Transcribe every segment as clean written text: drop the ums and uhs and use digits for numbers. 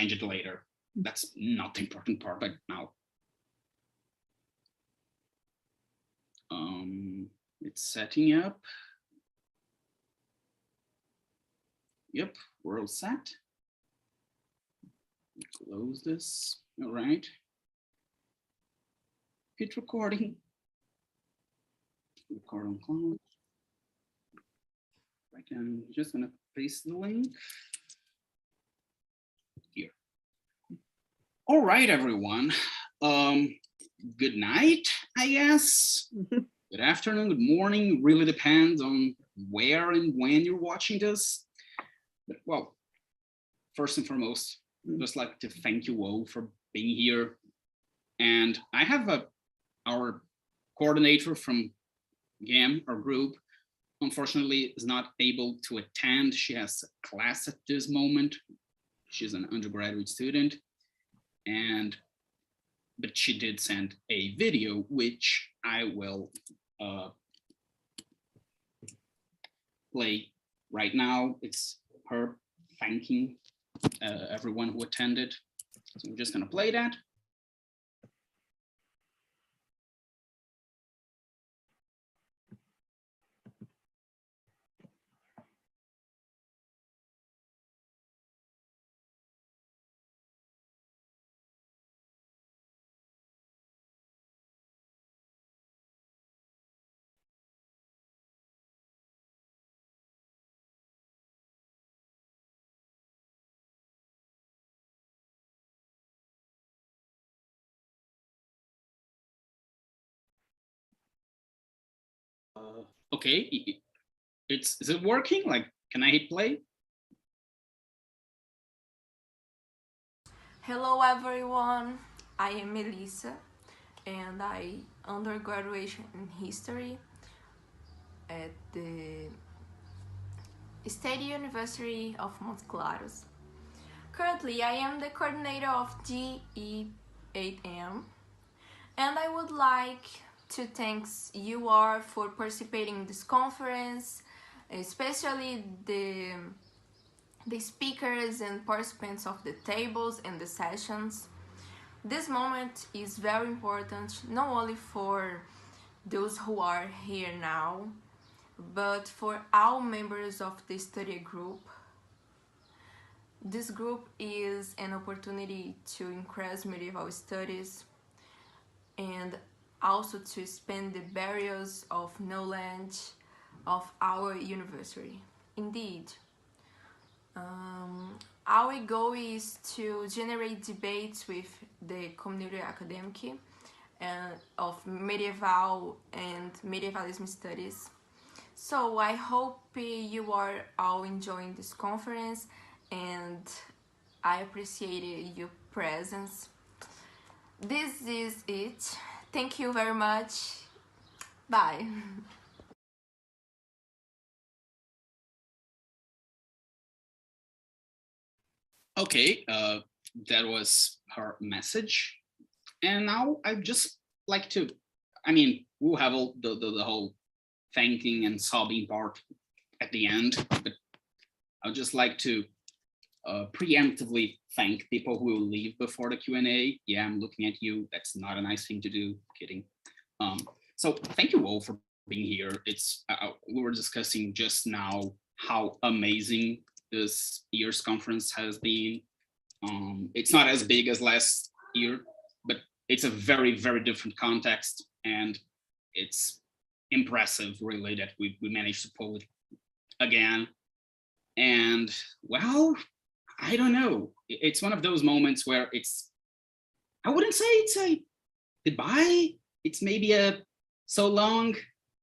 change it later. That's not the important part right now. It's setting up. Yep, we're all set. Close this. All right. Hit recording. Record on cloud. Right, I'm just gonna paste the link here. All right, everyone. Good night, I guess. Good afternoon, good morning. Really depends on where and when you're watching this. But well, first and foremost, I'd just like to thank you all for being here. And I have our coordinator from GAM, our group, unfortunately is not able to attend. She has a class at this moment. She's an undergraduate student, but she did send a video, which I will play right now. It's her thanking everyone who attended. So I'm just gonna play that. Okay, is it working? Like, can I hit play? Hello everyone, I am Melissa and I undergraduate in history at the State University of Monte Claros. Currently I am the coordinator of GE8M and I would like to thank you all for participating in this conference, especially the speakers and participants of the tables and the sessions. This moment is very important, not only for those who are here now, but for all members of the study group. This group is an opportunity to increase medieval studies and also to expand the barriers of knowledge of our university. Indeed, our goal is to generate debates with the community academic of medieval and medievalism studies. So I hope you are all enjoying this conference and I appreciate your presence. This is it. Thank you very much. Bye. Okay, that was her message. And now I'd just like to, I mean, we'll have all the whole thanking and sobbing part at the end, but I'd just like to preemptively thank people who will leave before the Q&A. Yeah, I'm looking at you. That's not a nice thing to do. Kidding. So thank you all for being here. It's we were discussing just now how amazing this year's conference has been. It's not as big as last year, but it's a very, very different context, and it's impressive really that we managed to pull it again. And well, I don't know, it's one of those moments where it's, I wouldn't say it's a goodbye, it's maybe a so long.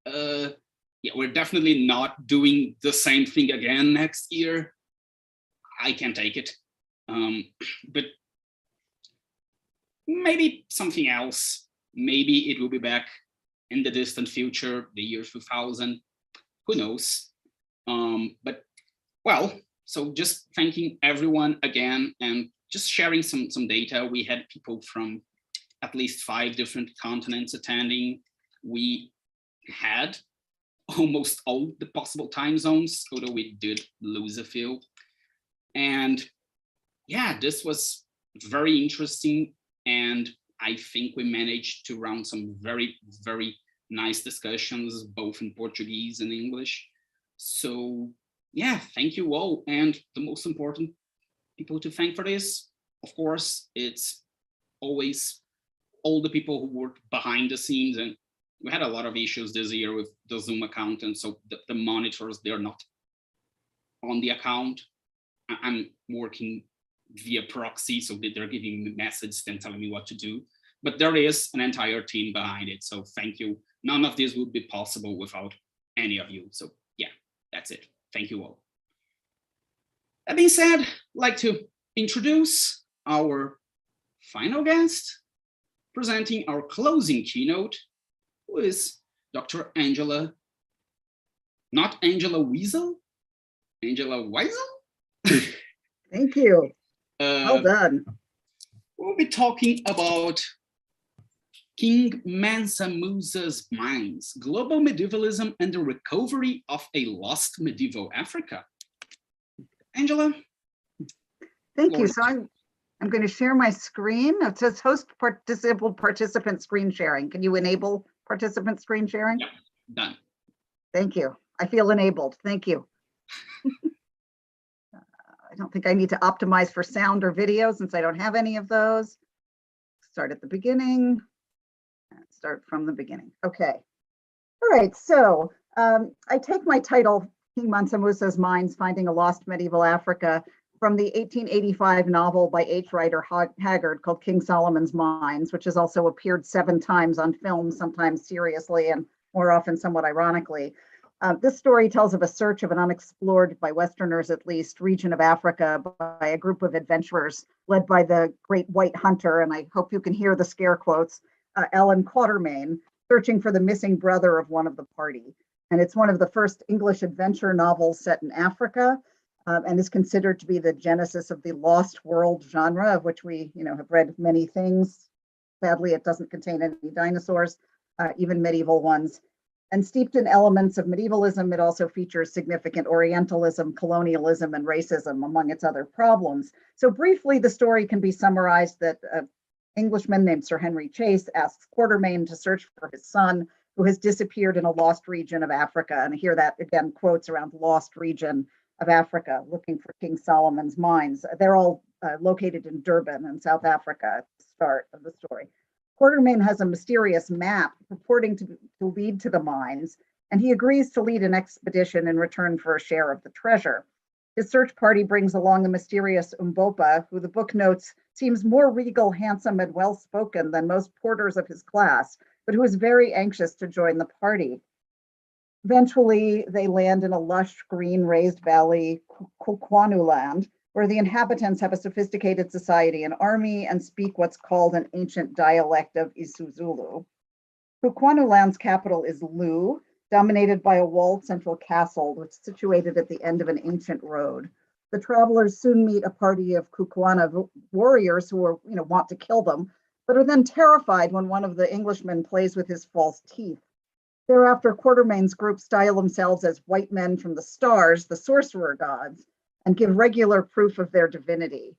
Yeah, we're definitely not doing the same thing again next year. I can't take it. But maybe something else. Maybe it will be back in the distant future, the year 2000. Who knows? But well, so just thanking everyone again and just sharing some data. We had people from at least 5 different continents attending. We had almost all the possible time zones, although we did lose a few. And yeah, this was very interesting. And I think we managed to run some very, very nice discussions, both in Portuguese and English. So yeah, thank you all. And the most important people to thank for this, of course, it's always all the people who work behind the scenes. And we had a lot of issues this year with the Zoom account. And so the monitors, they're not on the account. I'm working via proxy, so they're giving me messages and telling me what to do. But there is an entire team behind it. So thank you. None of this would be possible without any of you. So yeah, that's it. Thank you all. That being said, I'd like to introduce our final guest, presenting our closing keynote, who is Dr. Angela, not Angela Weisl, Angela Weisl? Thank you. Well done. We'll be talking about King Mansa Musa's mines, global medievalism and the recovery of a lost medieval Africa. Angela? Thank you. So I'm going to share my screen. It says host disabled participant screen sharing. Can you enable participant screen sharing? Yep, done. Thank you. I feel enabled. Thank you. I don't think I need to optimize for sound or video since I don't have any of those. Start at the beginning. Start from the beginning. Okay. All right. So I take my title, King Mansa Musa's Mines, Finding a Lost Medieval Africa, from the 1885 novel by H. Rider Haggard called King Solomon's Mines, which has also appeared 7 times on film, sometimes seriously and more often somewhat ironically. This story tells of a search of an unexplored, by Westerners at least, region of Africa by a group of adventurers led by the great white hunter, and I hope you can hear the scare quotes, Ellen Quatermain, searching for the missing brother of one of the party. And it's one of the first English adventure novels set in Africa, and is considered to be the genesis of the lost world genre, of which we have read many things. Sadly, it doesn't contain any dinosaurs, even medieval ones. And steeped in elements of medievalism, it also features significant Orientalism, colonialism, and racism, among its other problems. So briefly, the story can be summarized that an Englishman named Sir Henry Chase asks Quatermain to search for his son, who has disappeared in a lost region of Africa. And I hear that, again, quotes around lost region of Africa, looking for King Solomon's mines. They're all located in Durban in South Africa at the start of the story. Quatermain has a mysterious map purporting to lead to the mines, and he agrees to lead an expedition in return for a share of the treasure. His search party brings along a mysterious Umbopa, who the book notes seems more regal, handsome, and well-spoken than most porters of his class, but who is very anxious to join the party. Eventually, they land in a lush, green, raised valley, Kukwanu land, where the inhabitants have a sophisticated society and army and speak what's called an ancient dialect of isiZulu. Kukwanu land's capital is Lu, dominated by a walled central castle, which is situated at the end of an ancient road. The travelers soon meet a party of Kukwana warriors who want to kill them, but are then terrified when one of the Englishmen plays with his false teeth. Thereafter, Quatermain's group style themselves as white men from the stars, the sorcerer gods, and give regular proof of their divinity.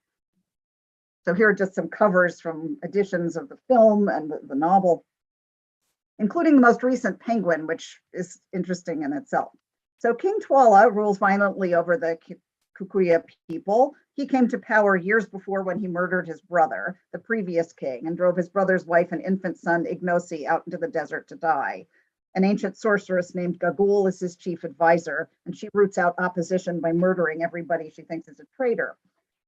So here are just some covers from editions of the film and the novel, including the most recent Penguin, which is interesting in itself. So King Twala rules violently over the Kikuyu people. He came to power years before when he murdered his brother, the previous king, and drove his brother's wife and infant son, Ignosi, out into the desert to die. An ancient sorceress named Gagul is his chief advisor, and she roots out opposition by murdering everybody she thinks is a traitor.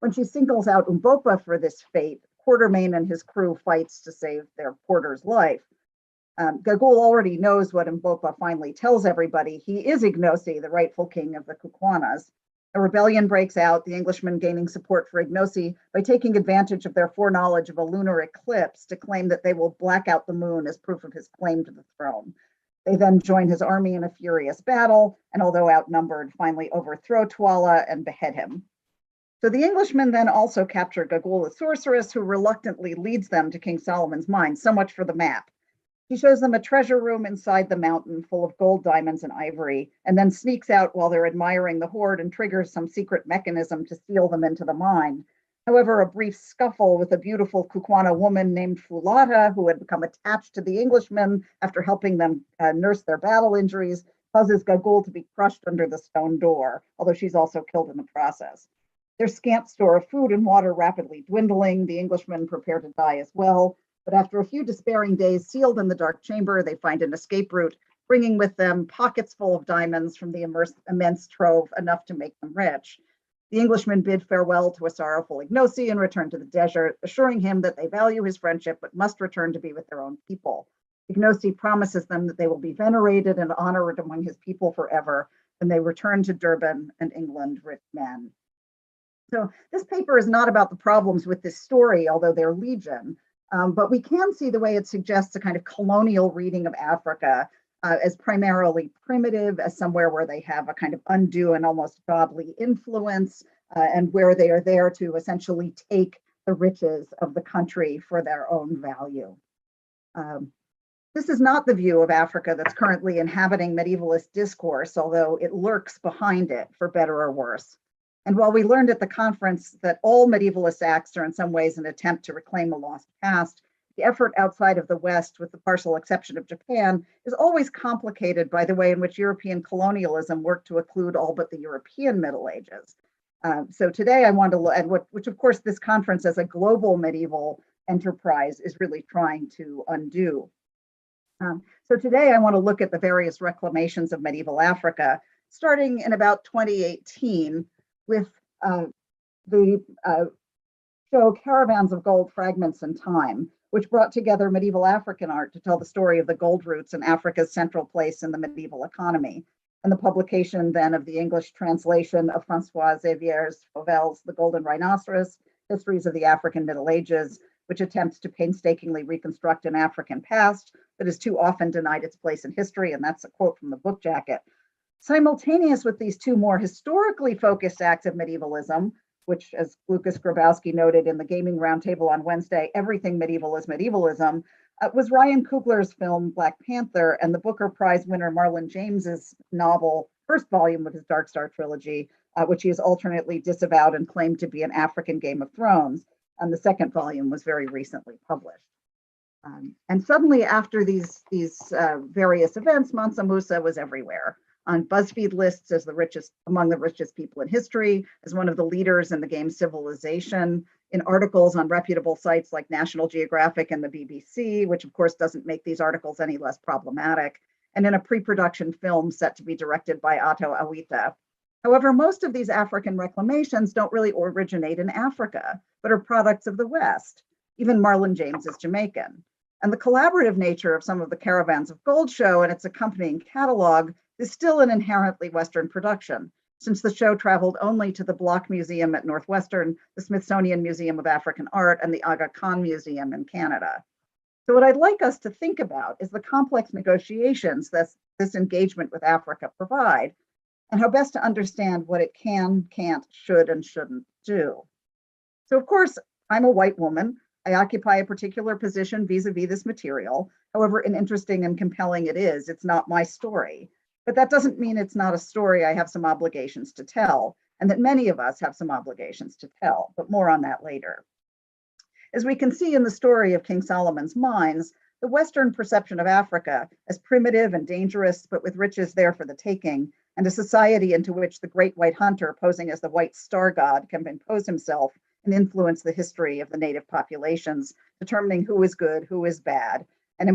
When she singles out Umbopa for this fate, Quatermain and his crew fights to save their porter's life. Gagul already knows what Umbopa finally tells everybody. He is Ignosi, the rightful king of the Kukwanas. A rebellion breaks out, the Englishmen gaining support for Ignosi by taking advantage of their foreknowledge of a lunar eclipse to claim that they will black out the moon as proof of his claim to the throne. They then join his army in a furious battle, and although outnumbered, finally overthrow Twala and behead him. So the Englishmen then also capture Gagul the sorceress, who reluctantly leads them to King Solomon's mines. So much for the map. He shows them a treasure room inside the mountain full of gold, diamonds, and ivory, and then sneaks out while they're admiring the hoard and triggers some secret mechanism to seal them into the mine. However, a brief scuffle with a beautiful Kukwana woman named Fulata, who had become attached to the Englishmen after helping them nurse their battle injuries, causes Gagul to be crushed under the stone door, although she's also killed in the process. Their scant store of food and water rapidly dwindling, the Englishmen prepare to die as well. But after a few despairing days sealed in the dark chamber, they find an escape route, bringing with them pockets full of diamonds from the immense trove, enough to make them rich. The Englishmen bid farewell to a sorrowful Ignosi and return to the desert, assuring him that they value his friendship but must return to be with their own people. Ignosi promises them that they will be venerated and honored among his people forever when they return to Durban and England rich men. So this paper is not about the problems with this story, although they're legion, but we can see the way it suggests a kind of colonial reading of Africa as primarily primitive, as somewhere where they have a kind of undue and almost godly influence, and where they are there to essentially take the riches of the country for their own value. This is not the view of Africa that's currently inhabiting medievalist discourse, although it lurks behind it, for better or worse. And while we learned at the conference that all medievalist acts are in some ways an attempt to reclaim a lost past, the effort outside of the West, with the partial exception of Japan, is always complicated by the way in which European colonialism worked to include all but the European Middle Ages. So today I want to look at which of course this conference as a global medieval enterprise is really trying to undo. So today I want to look at the various reclamations of medieval Africa, starting in about 2018 with the show Caravans of Gold, Fragments in Time, which brought together medieval African art to tell the story of the gold routes and Africa's central place in the medieval economy. And the publication then of the English translation of Francois Xavier Fauvel's The Golden Rhinoceros, Histories of the African Middle Ages, which attempts to painstakingly reconstruct an African past that is too often denied its place in history. And that's a quote from the book jacket. Simultaneous with these two more historically focused acts of medievalism, which, as Lucas Grabowski noted in the Gaming Roundtable on Wednesday, everything medieval is medievalism, was Ryan Coogler's film Black Panther and the Booker Prize winner Marlon James's novel, first volume of his Dark Star trilogy, which he has alternately disavowed and claimed to be an African Game of Thrones. And the second volume was very recently published. And suddenly, after these various events, Mansa Musa was everywhere. On BuzzFeed lists as among the richest people in history, as one of the leaders in the game civilization, in articles on reputable sites like National Geographic and the BBC, which of course doesn't make these articles any less problematic, and in a pre-production film set to be directed by Otto Awita. However, most of these African reclamations don't really originate in Africa, but are products of the West. Even Marlon James is Jamaican. And the collaborative nature of some of the Caravans of Gold show and its accompanying catalog is still an inherently Western production, since the show traveled only to the Bloch Museum at Northwestern, the Smithsonian Museum of African Art, and the Aga Khan Museum in Canada. So what I'd like us to think about is the complex negotiations that this engagement with Africa provide, and how best to understand what it can, can't, should, and shouldn't do. So of course, I'm a white woman. I occupy a particular position vis-a-vis this material. However interesting and compelling it is, it's not my story. But that doesn't mean it's not a story I have some obligations to tell, and that many of us have some obligations to tell, but more on that later. As we can see in the story of King Solomon's mines, the Western perception of Africa as primitive and dangerous, but with riches there for the taking, and a society into which the great white hunter posing as the white star god can impose himself and influence the history of the native populations, determining who is good, who is bad, and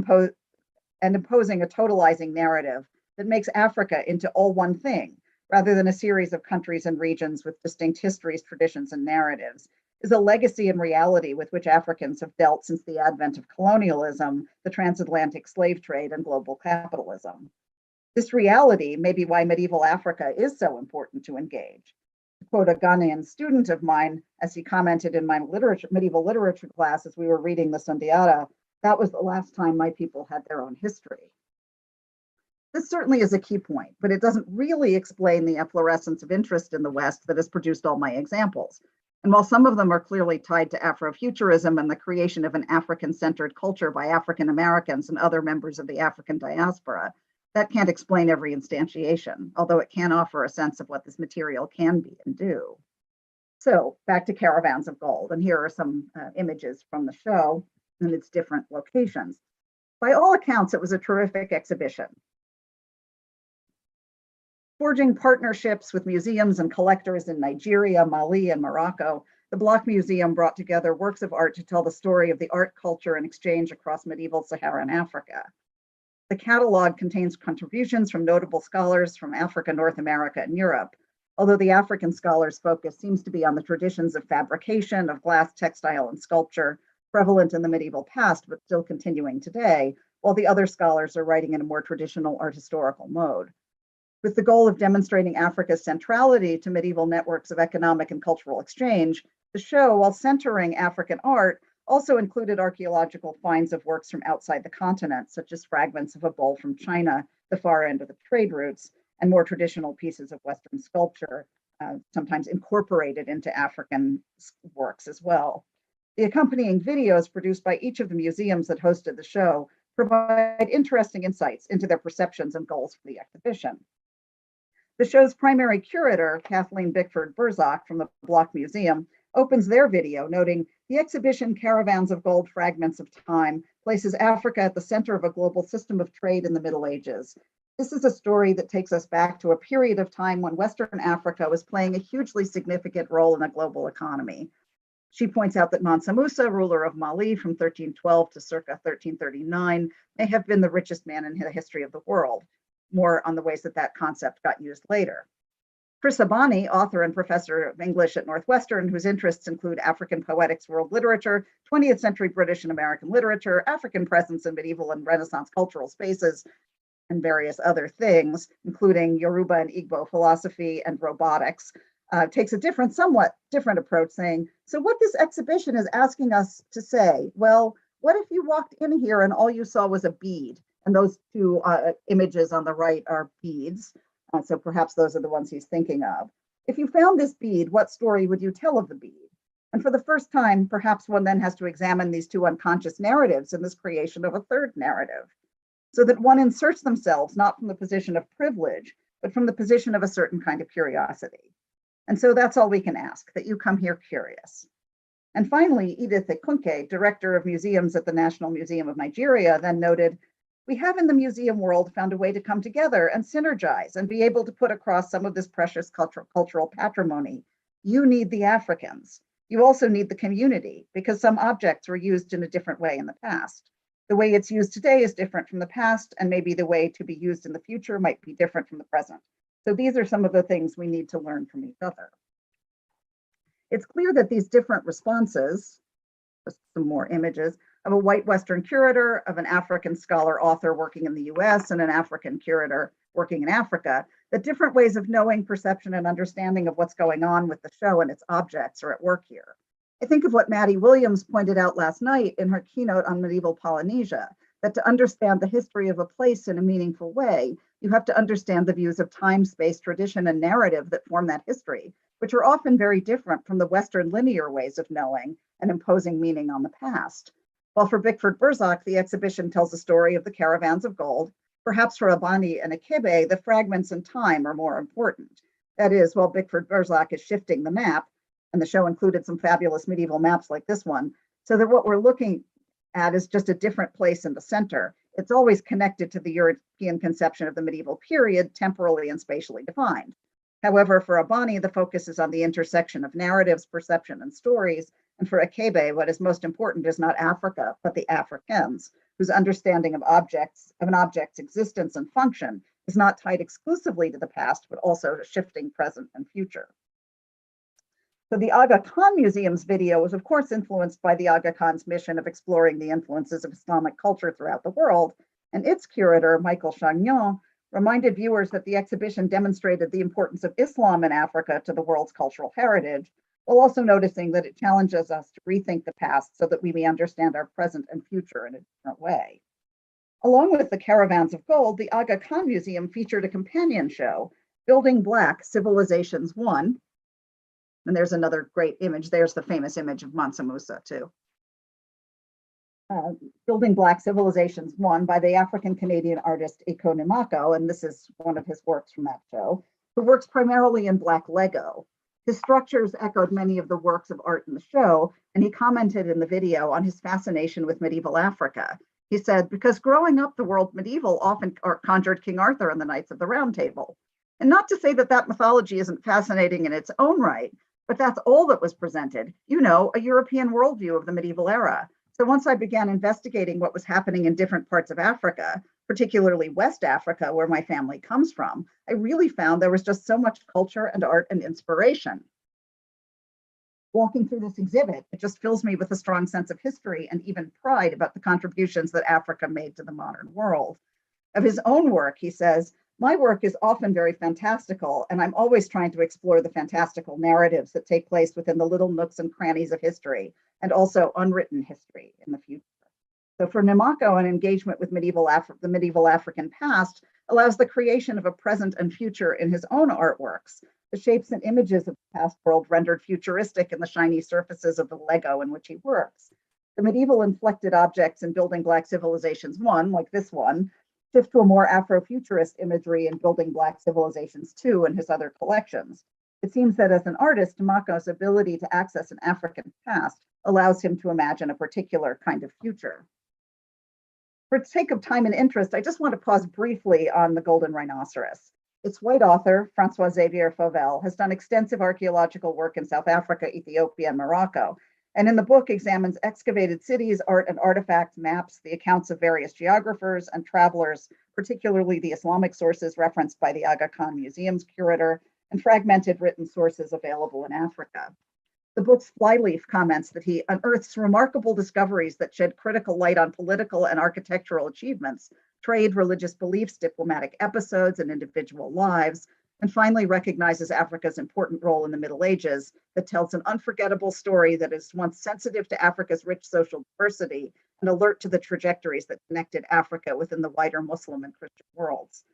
imposing a totalizing narrative that makes Africa into all one thing, rather than a series of countries and regions with distinct histories, traditions, and narratives, is a legacy and reality with which Africans have dealt since the advent of colonialism, the transatlantic slave trade, and global capitalism. This reality may be why medieval Africa is so important to engage. To quote a Ghanaian student of mine, as he commented in my medieval literature class as we were reading the Sundiata, that was the last time my people had their own history. This certainly is a key point, but it doesn't really explain the efflorescence of interest in the West that has produced all my examples. And while some of them are clearly tied to Afrofuturism and the creation of an African-centered culture by African Americans and other members of the African diaspora, that can't explain every instantiation, although it can offer a sense of what this material can be and do. So back to Caravans of Gold, and here are some images from the show in its different locations. By all accounts, it was a terrific exhibition. Forging partnerships with museums and collectors in Nigeria, Mali, and Morocco, the Block Museum brought together works of art to tell the story of the art, culture, and exchange across medieval Saharan Africa. The catalog contains contributions from notable scholars from Africa, North America, and Europe, although the African scholars' focus seems to be on the traditions of fabrication, of glass, textile, and sculpture, prevalent in the medieval past, but still continuing today, while the other scholars are writing in a more traditional art historical mode. With the goal of demonstrating Africa's centrality to medieval networks of economic and cultural exchange, the show, while centering African art, also included archaeological finds of works from outside the continent, such as fragments of a bowl from China, the far end of the trade routes, and more traditional pieces of Western sculpture, sometimes incorporated into African works as well. The accompanying videos produced by each of the museums that hosted the show provide interesting insights into their perceptions and goals for the exhibition. The show's primary curator, Kathleen Bickford-Burzak from the Block Museum, opens their video noting the exhibition Caravans of Gold Fragments of Time places Africa at the center of a global system of trade in the Middle Ages. This is a story that takes us back to a period of time when Western Africa was playing a hugely significant role in the global economy. She points out that Mansa Musa, ruler of Mali from 1312 to circa 1339, may have been the richest man in the history of the world. More on the ways that that concept got used later. Chris Abani, author and professor of English at Northwestern, whose interests include African poetics, world literature, 20th century British and American literature, African presence in medieval and Renaissance cultural spaces, and various other things, including Yoruba and Igbo philosophy and robotics, takes a somewhat different approach, saying, so what this exhibition is asking us to say, well, what if you walked in here and all you saw was a bead? And those two images on the right are beads. So perhaps those are the ones he's thinking of. If you found this bead, what story would you tell of the bead? And for the first time, perhaps one then has to examine these two unconscious narratives in this creation of a third narrative, so that one inserts themselves not from the position of privilege, but from the position of a certain kind of curiosity. And so that's all we can ask, that you come here curious. And finally, Edith Ekunke, director of museums at the National Museum of Nigeria, then noted, we have in the museum world found a way to come together and synergize and be able to put across some of this precious cultural patrimony. You need the Africans. You also need the community, because some objects were used in a different way in the past. The way it's used today is different from the past, and maybe the way to be used in the future might be different from the present. So these are some of the things we need to learn from each other. It's clear that these different responses, just some more images, of a white Western curator, of an African scholar author working in the US, and an African curator working in Africa, that different ways of knowing, perception, and understanding of what's going on with the show and its objects are at work here. I think of what Maddie Williams pointed out last night in her keynote on medieval Polynesia, that to understand the history of a place in a meaningful way, you have to understand the views of time, space, tradition, and narrative that form that history, which are often very different from the Western linear ways of knowing and imposing meaning on the past. While for Bickford-Burzak, the exhibition tells the story of the Caravans of Gold, perhaps for Abani and Akebe, the fragments in time are more important. That is, while Bickford-Burzak is shifting the map, and the show included some fabulous medieval maps like this one, so that what we're looking at is just a different place in the center. It's always connected to the European conception of the medieval period, temporally and spatially defined. However, for Abani, the focus is on the intersection of narratives, perception, and stories. And for Akebe, what is most important is not Africa, but the Africans, whose understanding of an object's existence and function is not tied exclusively to the past, but also to shifting present and future. So the Aga Khan Museum's video was, of course, influenced by the Aga Khan's mission of exploring the influences of Islamic culture throughout the world. And its curator, Michael Chagnon, reminded viewers that the exhibition demonstrated the importance of Islam in Africa to the world's cultural heritage, while also noticing that it challenges us to rethink the past so that we may understand our present and future in a different way. Along with the Caravans of Gold, the Aga Khan Museum featured a companion show, Building Black, Civilizations 1. And there's another great image. There's the famous image of Mansa Musa, too. Building Black, Civilizations 1 by the African-Canadian artist Ekko Nimako, and this is one of his works from that show, who works primarily in Black Lego. His structures echoed many of the works of art in the show, and he commented in the video on his fascination with medieval Africa. He said, because growing up the world medieval often conjured King Arthur and the Knights of the Round Table. And not to say that that mythology isn't fascinating in its own right, but that's all that was presented, you know, a European worldview of the medieval era. So once I began investigating what was happening in different parts of Africa, particularly West Africa, where my family comes from, I really found there was just so much culture and art and inspiration. Walking through this exhibit, it just fills me with a strong sense of history and even pride about the contributions that Africa made to the modern world. Of his own work, he says, my work is often very fantastical, and I'm always trying to explore the fantastical narratives that take place within the little nooks and crannies of history, and also unwritten history in the future. So for Nimako, an engagement with the medieval African past allows the creation of a present and future in his own artworks. The shapes and images of the past world rendered futuristic in the shiny surfaces of the Lego in which he works. The medieval inflected objects in Building Black Civilizations 1, like this one, shift to a more Afrofuturist imagery in Building Black Civilizations 2 and his other collections. It seems that as an artist, Nimako's ability to access an African past allows him to imagine a particular kind of future. For the sake of time and interest, I just want to pause briefly on the Golden Rhinoceros. Its white author, Francois Xavier Fauvel, has done extensive archaeological work in South Africa, Ethiopia, and Morocco, and in the book examines excavated cities, art and artifacts, maps, the accounts of various geographers and travelers, particularly the Islamic sources referenced by the Aga Khan Museum's curator, and fragmented written sources available in Africa. The book's flyleaf comments that he unearths remarkable discoveries that shed critical light on political and architectural achievements, trade, religious beliefs, diplomatic episodes, and individual lives, and finally recognizes Africa's important role in the Middle Ages that tells an unforgettable story that is once sensitive to Africa's rich social diversity and alert to the trajectories that connected Africa within the wider Muslim and Christian worlds.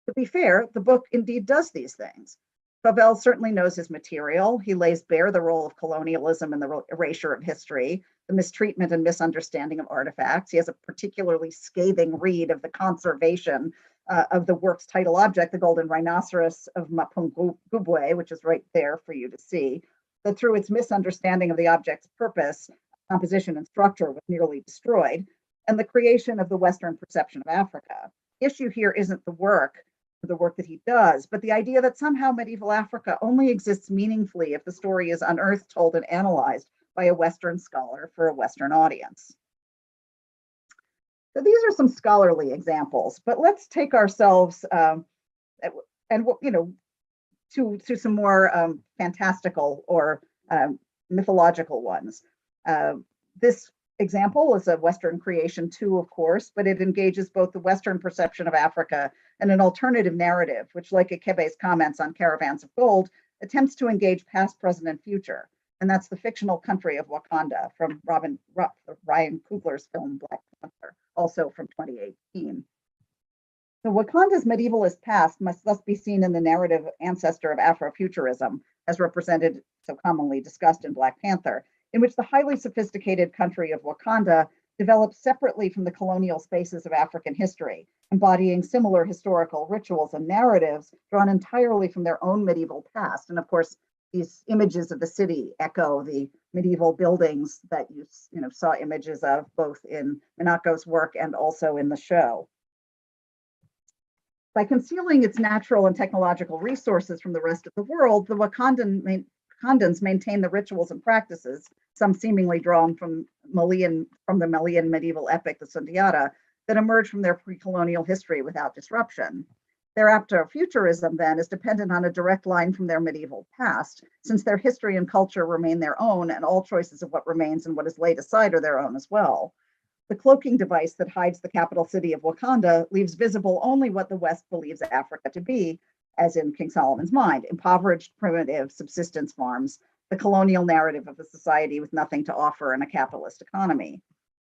To be fair, the book indeed does these things. Fauvel certainly knows his material. He lays bare the role of colonialism and the erasure of history, the mistreatment and misunderstanding of artifacts. He has a particularly scathing read of the conservation of the work's title object, the Golden Rhinoceros of Mapungubwe, which is right there for you to see, that through its misunderstanding of the object's purpose, composition, and structure was nearly destroyed, and the creation of the Western perception of Africa. The issue here isn't the work that he does, but the idea that somehow medieval Africa only exists meaningfully if the story is unearthed, told, and analyzed by a Western scholar for a Western audience. So these are some scholarly examples, but let's take ourselves to some more fantastical or mythological ones. This example is a Western creation too, of course, but it engages both the Western perception of Africa and an alternative narrative, which, like Akebe's comments on Caravans of Gold, attempts to engage past, present, and future. And that's the fictional country of Wakanda from Ryan Coogler's film Black Panther, also from 2018. So Wakanda's medievalist past must thus be seen in the narrative ancestor of Afrofuturism, as represented so commonly discussed in Black Panther, in which the highly sophisticated country of Wakanda developed separately from the colonial spaces of African history, embodying similar historical rituals and narratives drawn entirely from their own medieval past. And of course, these images of the city echo the medieval buildings that you saw images of both in Minako's work and also in the show. By concealing its natural and technological resources from the rest of the world, the Wakandans maintain the rituals and practices, some seemingly drawn from the Malian medieval epic, the Sundiata, that emerged from their pre-colonial history without disruption. Their Afrofuturism, then, is dependent on a direct line from their medieval past, since their history and culture remain their own, and all choices of what remains and what is laid aside are their own as well. The cloaking device that hides the capital city of Wakanda leaves visible only what the West believes Africa to be, as in King Solomon's mind, impoverished, primitive subsistence farms, the colonial narrative of a society with nothing to offer in a capitalist economy.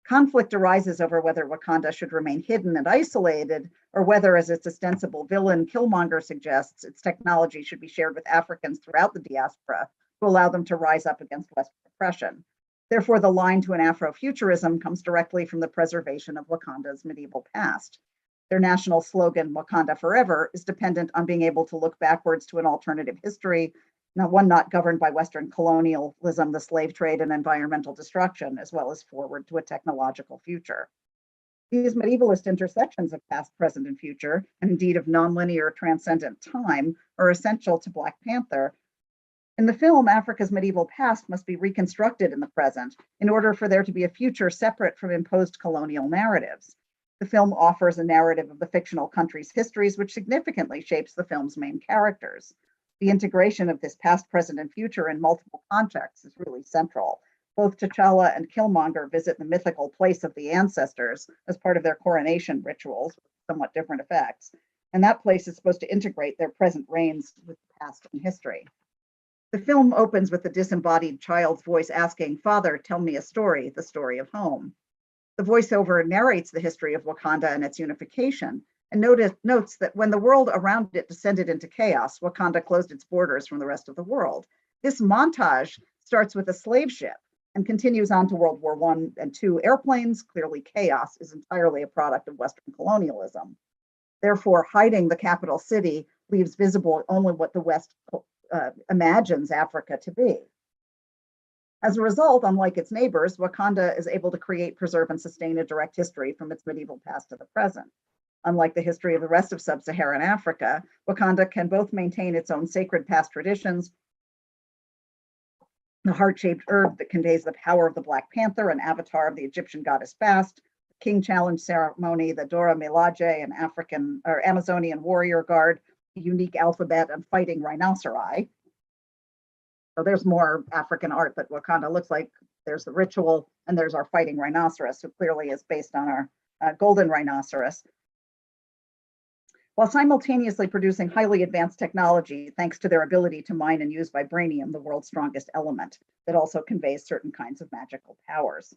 Conflict arises over whether Wakanda should remain hidden and isolated, or whether, as its ostensible villain Killmonger suggests, its technology should be shared with Africans throughout the diaspora to allow them to rise up against Western oppression. Therefore, the line to an Afrofuturism comes directly from the preservation of Wakanda's medieval past. Their national slogan, Wakanda Forever, is dependent on being able to look backwards to an alternative history Now, one not governed by Western colonialism, the slave trade, and environmental destruction, as well as forward to a technological future. These medievalist intersections of past, present, and future, and indeed of nonlinear transcendent time, are essential to Black Panther. In the film, Africa's medieval past must be reconstructed in the present in order for there to be a future separate from imposed colonial narratives. The film offers a narrative of the fictional country's histories, which significantly shapes the film's main characters. The integration of this past, present, and future in multiple contexts is really central. Both T'Challa and Killmonger visit the mythical place of the ancestors as part of their coronation rituals, with somewhat different effects. And that place is supposed to integrate their present reigns with past and history. The film opens with the disembodied child's voice asking, "Father, tell me a story, the story of home." The voiceover narrates the history of Wakanda and its unification, and notes that when the world around it descended into chaos, Wakanda closed its borders from the rest of the world. This montage starts with a slave ship and continues on to World War I and II airplanes. Clearly, chaos is entirely a product of Western colonialism. Therefore, hiding the capital city leaves visible only what the West imagines Africa to be. As a result, unlike its neighbors, Wakanda is able to create, preserve, and sustain a direct history from its medieval past to the present. Unlike the history of the rest of sub-Saharan Africa, Wakanda can both maintain its own sacred past traditions, the heart-shaped herb that conveys the power of the Black Panther, an avatar of the Egyptian goddess Bast, the King Challenge ceremony, the Dora Milaje, an African or Amazonian warrior guard, a unique alphabet, and fighting rhinoceri. So there's more African art that Wakanda looks like. There's the ritual, and there's our fighting rhinoceros, who clearly is based on our golden rhinoceros. While simultaneously producing highly advanced technology, thanks to their ability to mine and use vibranium, the world's strongest element, that also conveys certain kinds of magical powers.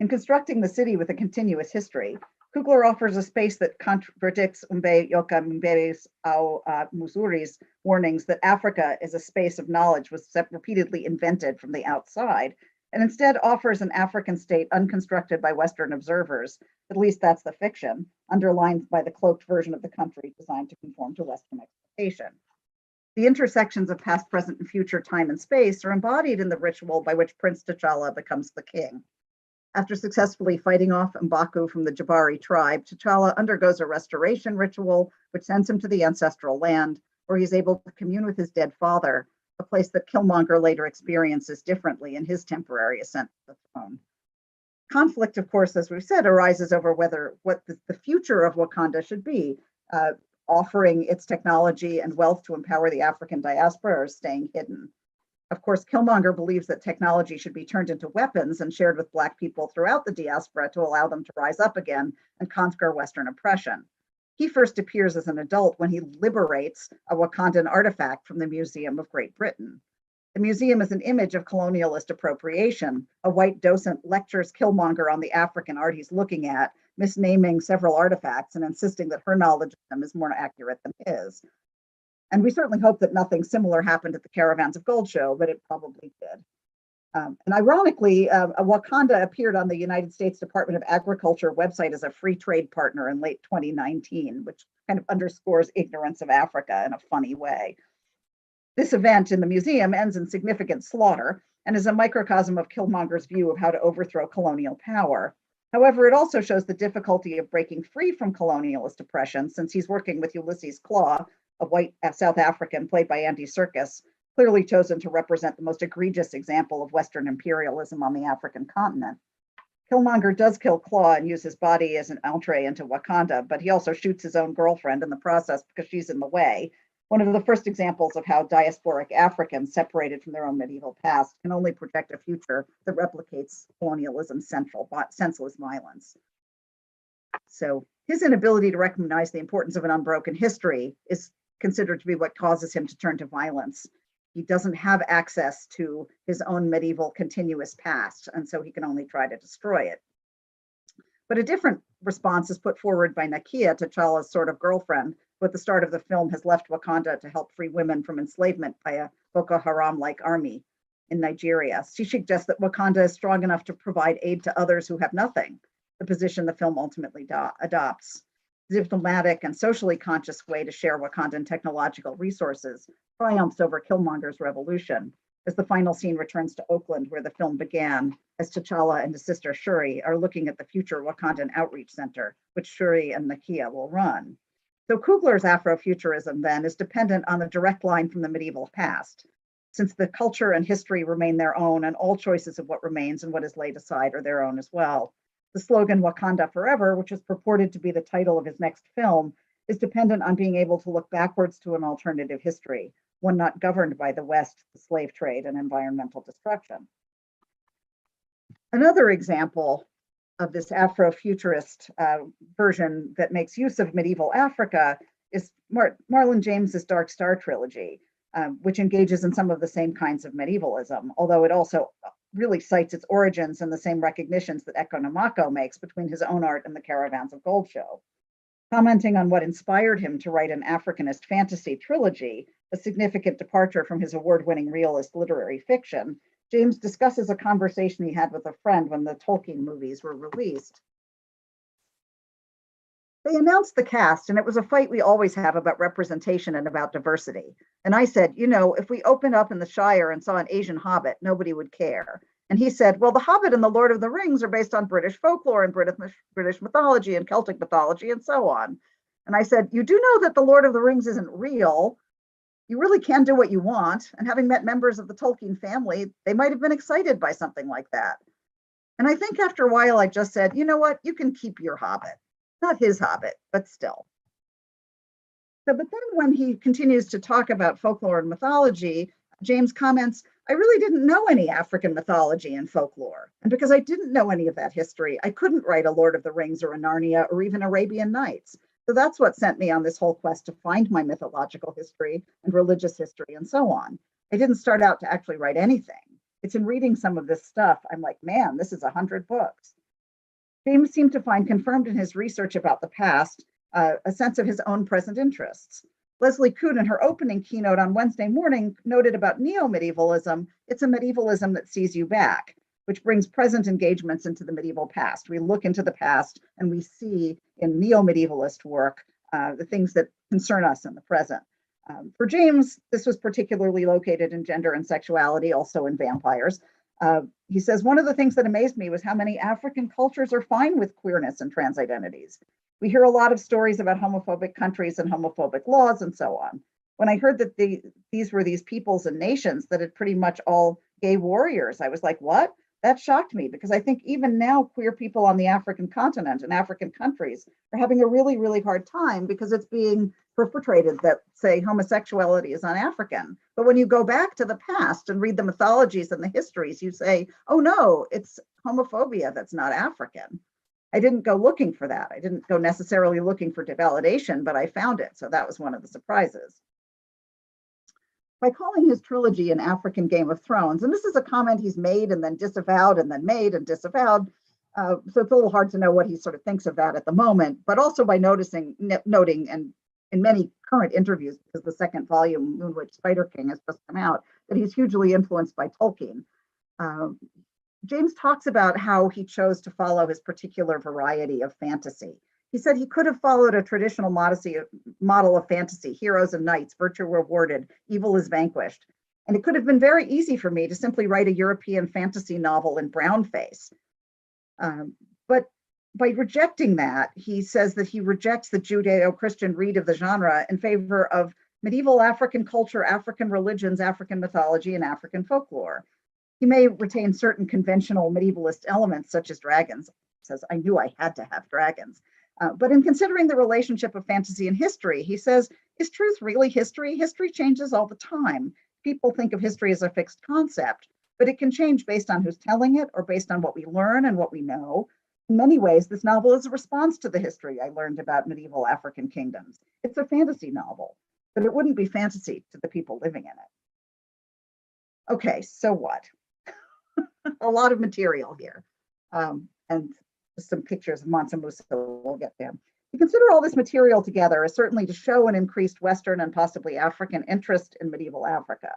In constructing the city with a continuous history, Kugler offers a space that contradicts Umbe Yoka Mbere's au Musuri's warnings that Africa is a space of knowledge was repeatedly invented from the outside, and instead offers an African state unconstructed by Western observers, at least that's the fiction, underlined by the cloaked version of the country designed to conform to Western expectation. The intersections of past, present, and future time and space are embodied in the ritual by which Prince T'Challa becomes the king. After successfully fighting off M'Baku from the Jabari tribe, T'Challa undergoes a restoration ritual, which sends him to the ancestral land, where he's able to commune with his dead father, a place that Killmonger later experiences differently in his temporary ascent to the throne. Conflict, of course, as we've said, arises over what the future of Wakanda should be, offering its technology and wealth to empower the African diaspora or staying hidden. Of course, Killmonger believes that technology should be turned into weapons and shared with Black people throughout the diaspora to allow them to rise up again and conquer Western oppression. He first appears as an adult when he liberates a Wakandan artifact from the Museum of Great Britain. The museum is an image of colonialist appropriation. A white docent lectures Killmonger on the African art he's looking at, misnaming several artifacts and insisting that her knowledge of them is more accurate than his. And we certainly hope that nothing similar happened at the Caravans of Gold show, but it probably did. And ironically, Wakanda appeared on the United States Department of Agriculture website as a free trade partner in late 2019, which kind of underscores ignorance of Africa in a funny way. This event in the museum ends in significant slaughter and is a microcosm of Killmonger's view of how to overthrow colonial power. However, it also shows the difficulty of breaking free from colonialist oppression, since he's working with Ulysses Klaw, a white South African played by Andy Serkis, clearly chosen to represent the most egregious example of Western imperialism on the African continent. Killmonger does kill Klaw and use his body as an entree into Wakanda, but he also shoots his own girlfriend in the process because she's in the way. One of the first examples of how diasporic Africans, separated from their own medieval past, can only project a future that replicates colonialism's senseless violence. So his inability to recognize the importance of an unbroken history is considered to be what causes him to turn to violence. He doesn't have access to his own medieval continuous past, and so he can only try to destroy it. But a different response is put forward by Nakia, T'Challa's sort of girlfriend, who at the start of the film has left Wakanda to help free women from enslavement by a Boko Haram-like army in Nigeria. She suggests that Wakanda is strong enough to provide aid to others who have nothing, the position the film ultimately adopts. The diplomatic and socially conscious way to share Wakandan technological resources triumphs over Killmonger's revolution, as the final scene returns to Oakland, where the film began, as T'Challa and his sister Shuri are looking at the future Wakandan Outreach Center, which Shuri and Nakia will run. So Kugler's Afrofuturism, then, is dependent on the direct line from the medieval past, since the culture and history remain their own and all choices of what remains and what is laid aside are their own as well. The slogan Wakanda Forever, which is purported to be the title of his next film, is dependent on being able to look backwards to an alternative history, one not governed by the West, the slave trade, and environmental destruction. Another example of this Afrofuturist version that makes use of medieval Africa is Marlon James's Dark Star trilogy, which engages in some of the same kinds of medievalism, although it also really cites its origins in the same recognitions that Ekko Nimako makes between his own art and the Caravans of Gold show. Commenting on what inspired him to write an Africanist fantasy trilogy, a significant departure from his award-winning realist literary fiction, James discusses a conversation he had with a friend when the Tolkien movies were released. They announced the cast, and it was a fight we always have about representation and about diversity. And I said, you know, if we opened up in the Shire and saw an Asian hobbit, nobody would care. And he said, well, The Hobbit and The Lord of the Rings are based on British folklore and British mythology and Celtic mythology and so on. And I said, you do know that The Lord of the Rings isn't real. You really can do what you want. And having met members of the Tolkien family, they might have been excited by something like that. And I think after a while, I just said, you know what, you can keep your Hobbit. Not his Hobbit, but still. So, but then when he continues to talk about folklore and mythology, James comments, I really didn't know any African mythology and folklore. And because I didn't know any of that history, I couldn't write a Lord of the Rings or a Narnia or even Arabian Nights. So that's what sent me on this whole quest to find my mythological history and religious history and so on. I didn't start out to actually write anything. It's in reading some of this stuff, I'm like, man, this is 100 books. James seemed to find confirmed in his research about the past a sense of his own present interests. Leslie Kuhn, in her opening keynote on Wednesday morning, noted about neo-medievalism, it's a medievalism that sees you back, which brings present engagements into the medieval past. We look into the past and we see in neo-medievalist work the things that concern us in the present. For James, this was particularly located in gender and sexuality, also in vampires. He says, one of the things that amazed me was how many African cultures are fine with queerness and trans identities. We hear a lot of stories about homophobic countries and homophobic laws and so on. When I heard that these were these peoples and nations that had pretty much all gay warriors, I was like, what? That shocked me because I think even now queer people on the African continent and African countries are having a really, really hard time because it's being perpetrated that say homosexuality is un-African. But when you go back to the past and read the mythologies and the histories, you say, oh no, it's homophobia that's not African. I didn't go looking for that. I didn't go necessarily looking for validation, but I found it. So that was one of the surprises. By calling his trilogy an African Game of Thrones, and this is a comment he's made and then disavowed and then made and disavowed, so it's a little hard to know what he sort of thinks of that at the moment, but also by noting, and in many current interviews, because the second volume, Moon Witch Spider King, has just come out, that he's hugely influenced by Tolkien. James talks about how he chose to follow his particular variety of fantasy. He said he could have followed a traditional model of fantasy, heroes and knights, virtue rewarded, evil is vanquished. And it could have been very easy for me to simply write a European fantasy novel in brownface. But by rejecting that, he says that he rejects the Judeo-Christian read of the genre in favor of medieval African culture, African religions, African mythology, and African folklore. He may retain certain conventional medievalist elements, such as dragons. He says, I knew I had to have dragons. But in considering the relationship of fantasy and history, he says, is truth really history? History changes all the time. People think of history as a fixed concept, but it can change based on who's telling it or based on what we learn and what we know. In many ways, this novel is a response to the history I learned about medieval African kingdoms. It's a fantasy novel, but it wouldn't be fantasy to the people living in it. Okay, so what? A lot of material here. And some pictures of Mansa Musa, we'll get there. To consider all this material together is certainly to show an increased Western and possibly African interest in medieval Africa,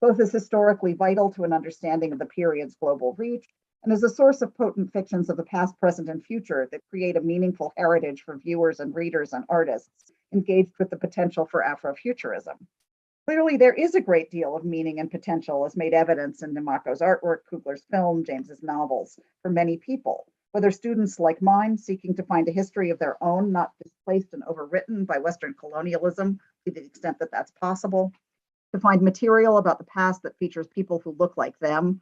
both as historically vital to an understanding of the period's global reach and as a source of potent fictions of the past, present, and future that create a meaningful heritage for viewers and readers and artists engaged with the potential for Afrofuturism. Clearly, there is a great deal of meaning and potential as made evidence in Nimako's artwork, Kugler's film, James's novels for many people, whether students like mine seeking to find a history of their own, not displaced and overwritten by Western colonialism to the extent that that's possible, to find material about the past that features people who look like them,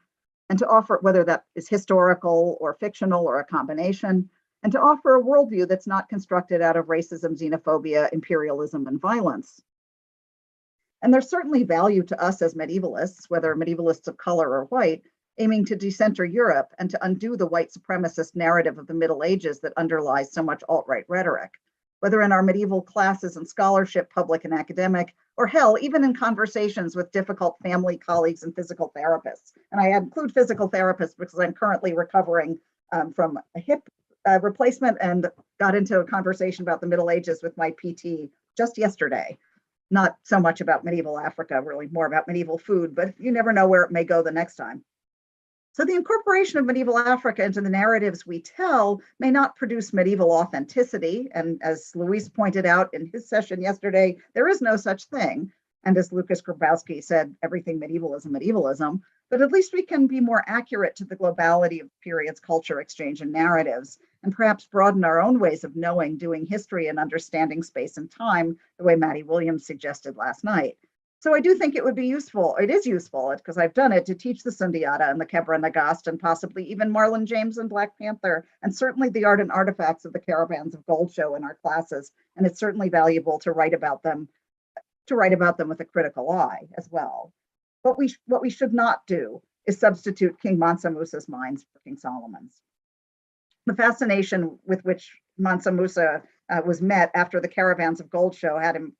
and to offer, whether that is historical or fictional or a combination, and to offer a worldview that's not constructed out of racism, xenophobia, imperialism, and violence. And there's certainly value to us as medievalists, whether medievalists of color or white, aiming to decenter Europe and to undo the white supremacist narrative of the Middle Ages that underlies so much alt-right rhetoric, whether in our medieval classes and scholarship, public and academic, or hell, even in conversations with difficult family colleagues and physical therapists. And I include physical therapists because I'm currently recovering from a hip replacement and got into a conversation about the Middle Ages with my PT just yesterday. Not so much about medieval Africa, really more about medieval food, but you never know where it may go the next time. So the incorporation of medieval Africa into the narratives we tell may not produce medieval authenticity. And as Luis pointed out in his session yesterday, there is no such thing. And as Lucas Grabowski said, everything medieval is medievalism, but at least we can be more accurate to the globality of the period's culture, exchange, and narratives, and perhaps broaden our own ways of knowing, doing history, and understanding space and time, the way Maddie Williams suggested last night. So I do think it would be useful, it is useful, because I've done it, to teach the Sundiata and the Kebra Nagast and possibly even Marlon James and Black Panther, and certainly the art and artifacts of the Caravans of Gold show in our classes. And it's certainly valuable to write about them with a critical eye as well. What we should not do is substitute King Mansa Musa's mines for King Solomon's. The fascination with which Mansa Musa was met after the Caravans of Gold show had him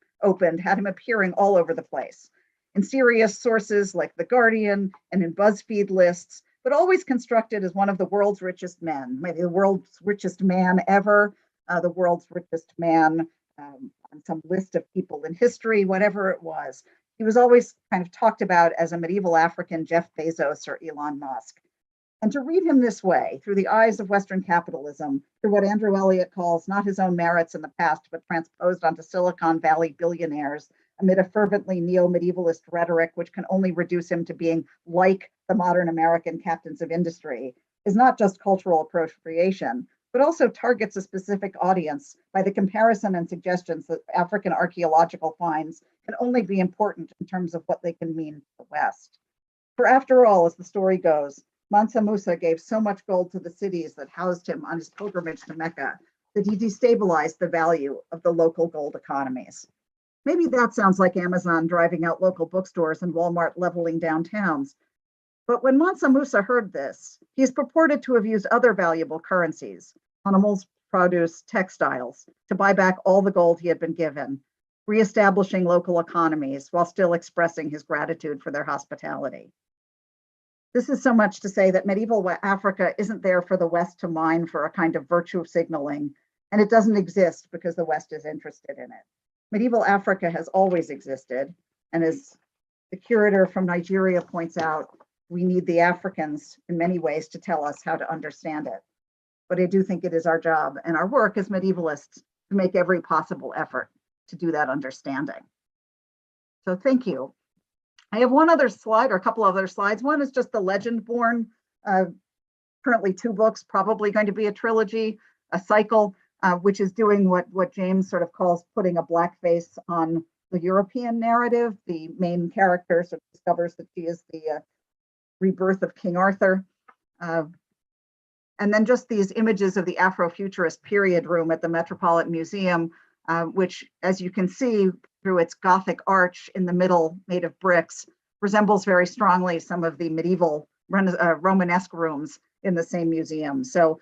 appearing all over the place, in serious sources like The Guardian and in BuzzFeed lists, but always constructed as one of the world's richest men, maybe the world's richest man ever, the world's richest man on some list of people in history, whatever it was. He was always kind of talked about as a medieval African Jeff Bezos or Elon Musk. And to read him this way, through the eyes of Western capitalism, through what Andrew Elliott calls not his own merits in the past, but transposed onto Silicon Valley billionaires amid a fervently neo-medievalist rhetoric, which can only reduce him to being like the modern American captains of industry, is not just cultural appropriation, but also targets a specific audience by the comparison and suggestions that African archaeological finds can only be important in terms of what they can mean to the West. For after all, as the story goes, Mansa Musa gave so much gold to the cities that housed him on his pilgrimage to Mecca that he destabilized the value of the local gold economies. Maybe that sounds like Amazon driving out local bookstores and Walmart leveling downtowns. But when Mansa Musa heard this, he is purported to have used other valuable currencies, animals, produce, textiles, to buy back all the gold he had been given, reestablishing local economies while still expressing his gratitude for their hospitality. This is so much to say that medieval Africa isn't there for the West to mine for a kind of virtue signaling, and it doesn't exist because the West is interested in it. Medieval Africa has always existed, and as the curator from Nigeria points out, we need the Africans in many ways to tell us how to understand it. But I do think it is our job and our work as medievalists to make every possible effort to do that understanding. So thank you. I have one other slide, or a couple other slides. One is just the Legend Born, currently 2 books, probably going to be a trilogy, a cycle, which is doing what James sort of calls putting a black face on the European narrative. The main character sort of discovers that she is the rebirth of King Arthur. And then just these images of the Afrofuturist period room at the Metropolitan Museum, which, as you can see through its Gothic arch in the middle made of bricks, resembles very strongly some of the medieval Romanesque rooms in the same museum. So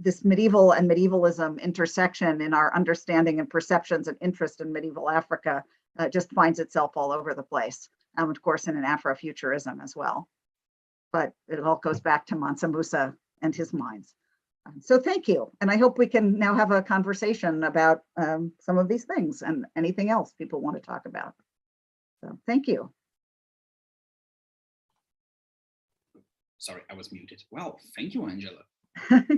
this medieval and medievalism intersection in our understanding and perceptions and interest in medieval Africa just finds itself all over the place, of course in an Afrofuturism as well. But it all goes back to Mansa Musa and his mines. So thank you. And I hope we can now have a conversation about some of these things and anything else people want to talk about. So thank you. Sorry, I was muted. Well, thank you, Angela.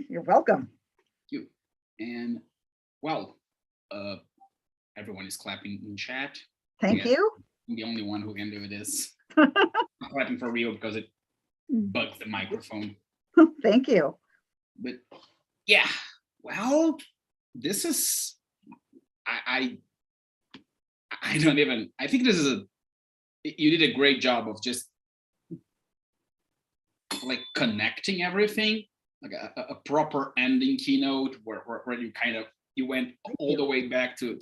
You're welcome. Thank you. And well, everyone is clapping in chat. Thank you. I'm the only one who can do this. I'm clapping for real because it bugs the microphone. Thank you. But yeah, well, this is, I don't even, I think this is you did a great job of just like connecting everything, like a proper ending keynote where you went all the way back to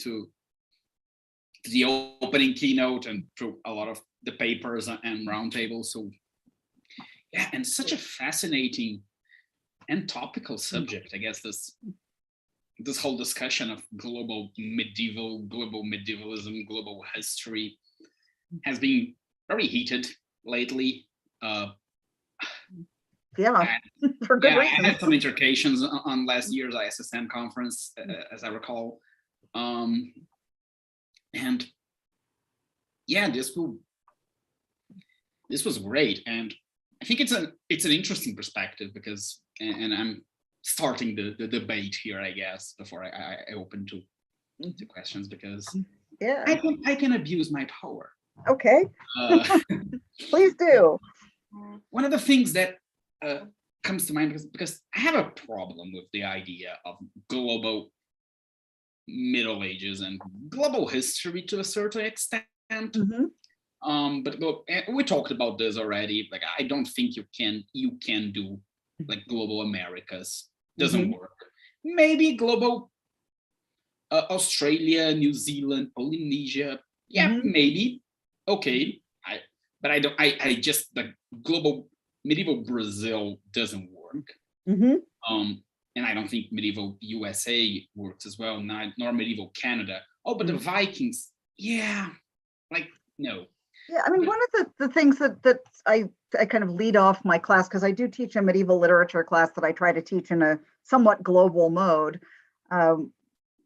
the opening keynote and through a lot of the papers and roundtables. So yeah, and such a fascinating and topical subject. I guess this whole discussion of global medievalism, global history has been very heated lately. Yeah, for good reason. I had some intercations on last year's ISSM conference, as I recall. And yeah, this was great. And I think it's an interesting perspective because, and I'm starting the debate here, I guess, before I open to questions, because yeah, I can abuse my power. Okay. Please do. One of the things that comes to mind, because I have a problem with the idea of global Middle Ages and global history to a certain extent. But we talked about this already. Like, I don't think you can do like global Americas. Doesn't work. Maybe global Australia, New Zealand, Polynesia. Yeah, maybe. Okay. I just, the global medieval Brazil doesn't work. And I don't think medieval USA works as well, nor medieval Canada. Oh, but the Vikings, yeah, like, no. Yeah, I mean, one of the things that I kind of lead off my class, because I do teach a medieval literature class that I try to teach in a somewhat global mode.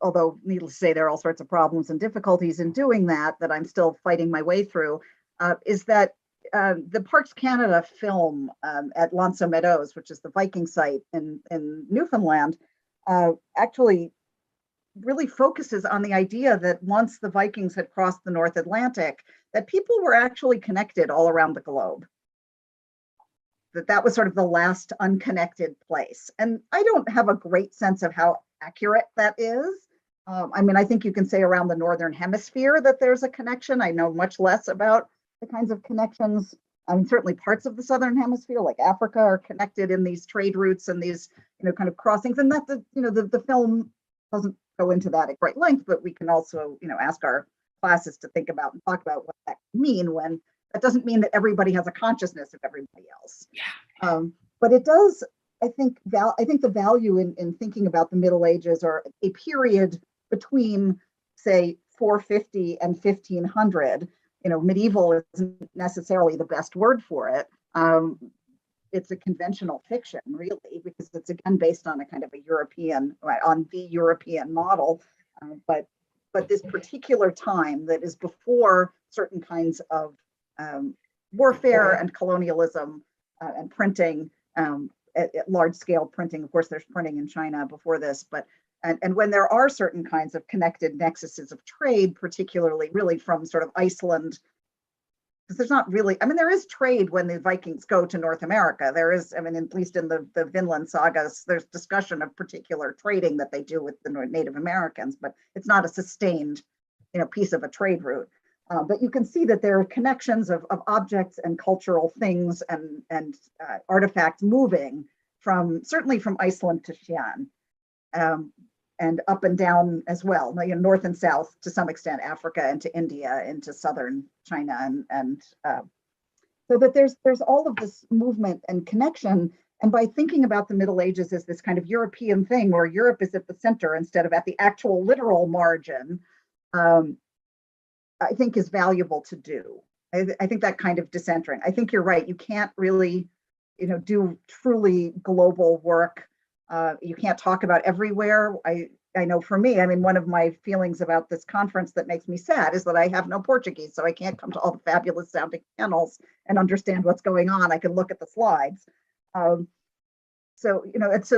Although, needless to say, there are all sorts of problems and difficulties in doing that I'm still fighting my way through, is that the Parks Canada film at L'Anse Meadows, which is the Viking site in Newfoundland, actually really focuses on the idea that once the Vikings had crossed the North Atlantic, that people were actually connected all around the globe. That was sort of the last unconnected place. And I don't have a great sense of how accurate that is. I mean, I think you can say around the Northern Hemisphere that there's a connection. I know much less about the kinds of connections. I mean, certainly parts of the Southern Hemisphere, like Africa, are connected in these trade routes and these, kind of crossings. And that the film doesn't go into that at great length, but we can also, ask our classes to think about and talk about what that can mean, when that doesn't mean that everybody has a consciousness of everybody else. Yeah. But it does, I think the value in thinking about the Middle Ages, or a period between, say, 450 and 1500. Medieval isn't necessarily the best word for it. It's a conventional fiction, really, because it's again based on a kind of a on the European model. But this particular time that is before certain kinds of warfare and colonialism and printing, at large scale printing. Of course, there's printing in China before this, but and when there are certain kinds of connected nexuses of trade, particularly really from sort of Iceland, because there's not really, I mean, there is trade when the Vikings go to North America. There is, I mean, at least in the Vinland sagas, there's discussion of particular trading that they do with the Native Americans, but it's not a sustained, piece of a trade route. But you can see that there are connections of objects and cultural things and artifacts moving certainly from Iceland to Xi'an. And up and down as well, north and south to some extent, Africa and to India, into southern China, and so that there's all of this movement and connection. And by thinking about the Middle Ages as this kind of European thing, where Europe is at the center instead of at the actual literal margin, I think is valuable to do. I think that kind of decentering. I think you're right. You can't really, do truly global work. You can't talk about everywhere. I know for me, I mean, one of my feelings about this conference that makes me sad is that I have no Portuguese, so I can't come to all the fabulous sounding panels and understand what's going on. I can look at the slides. So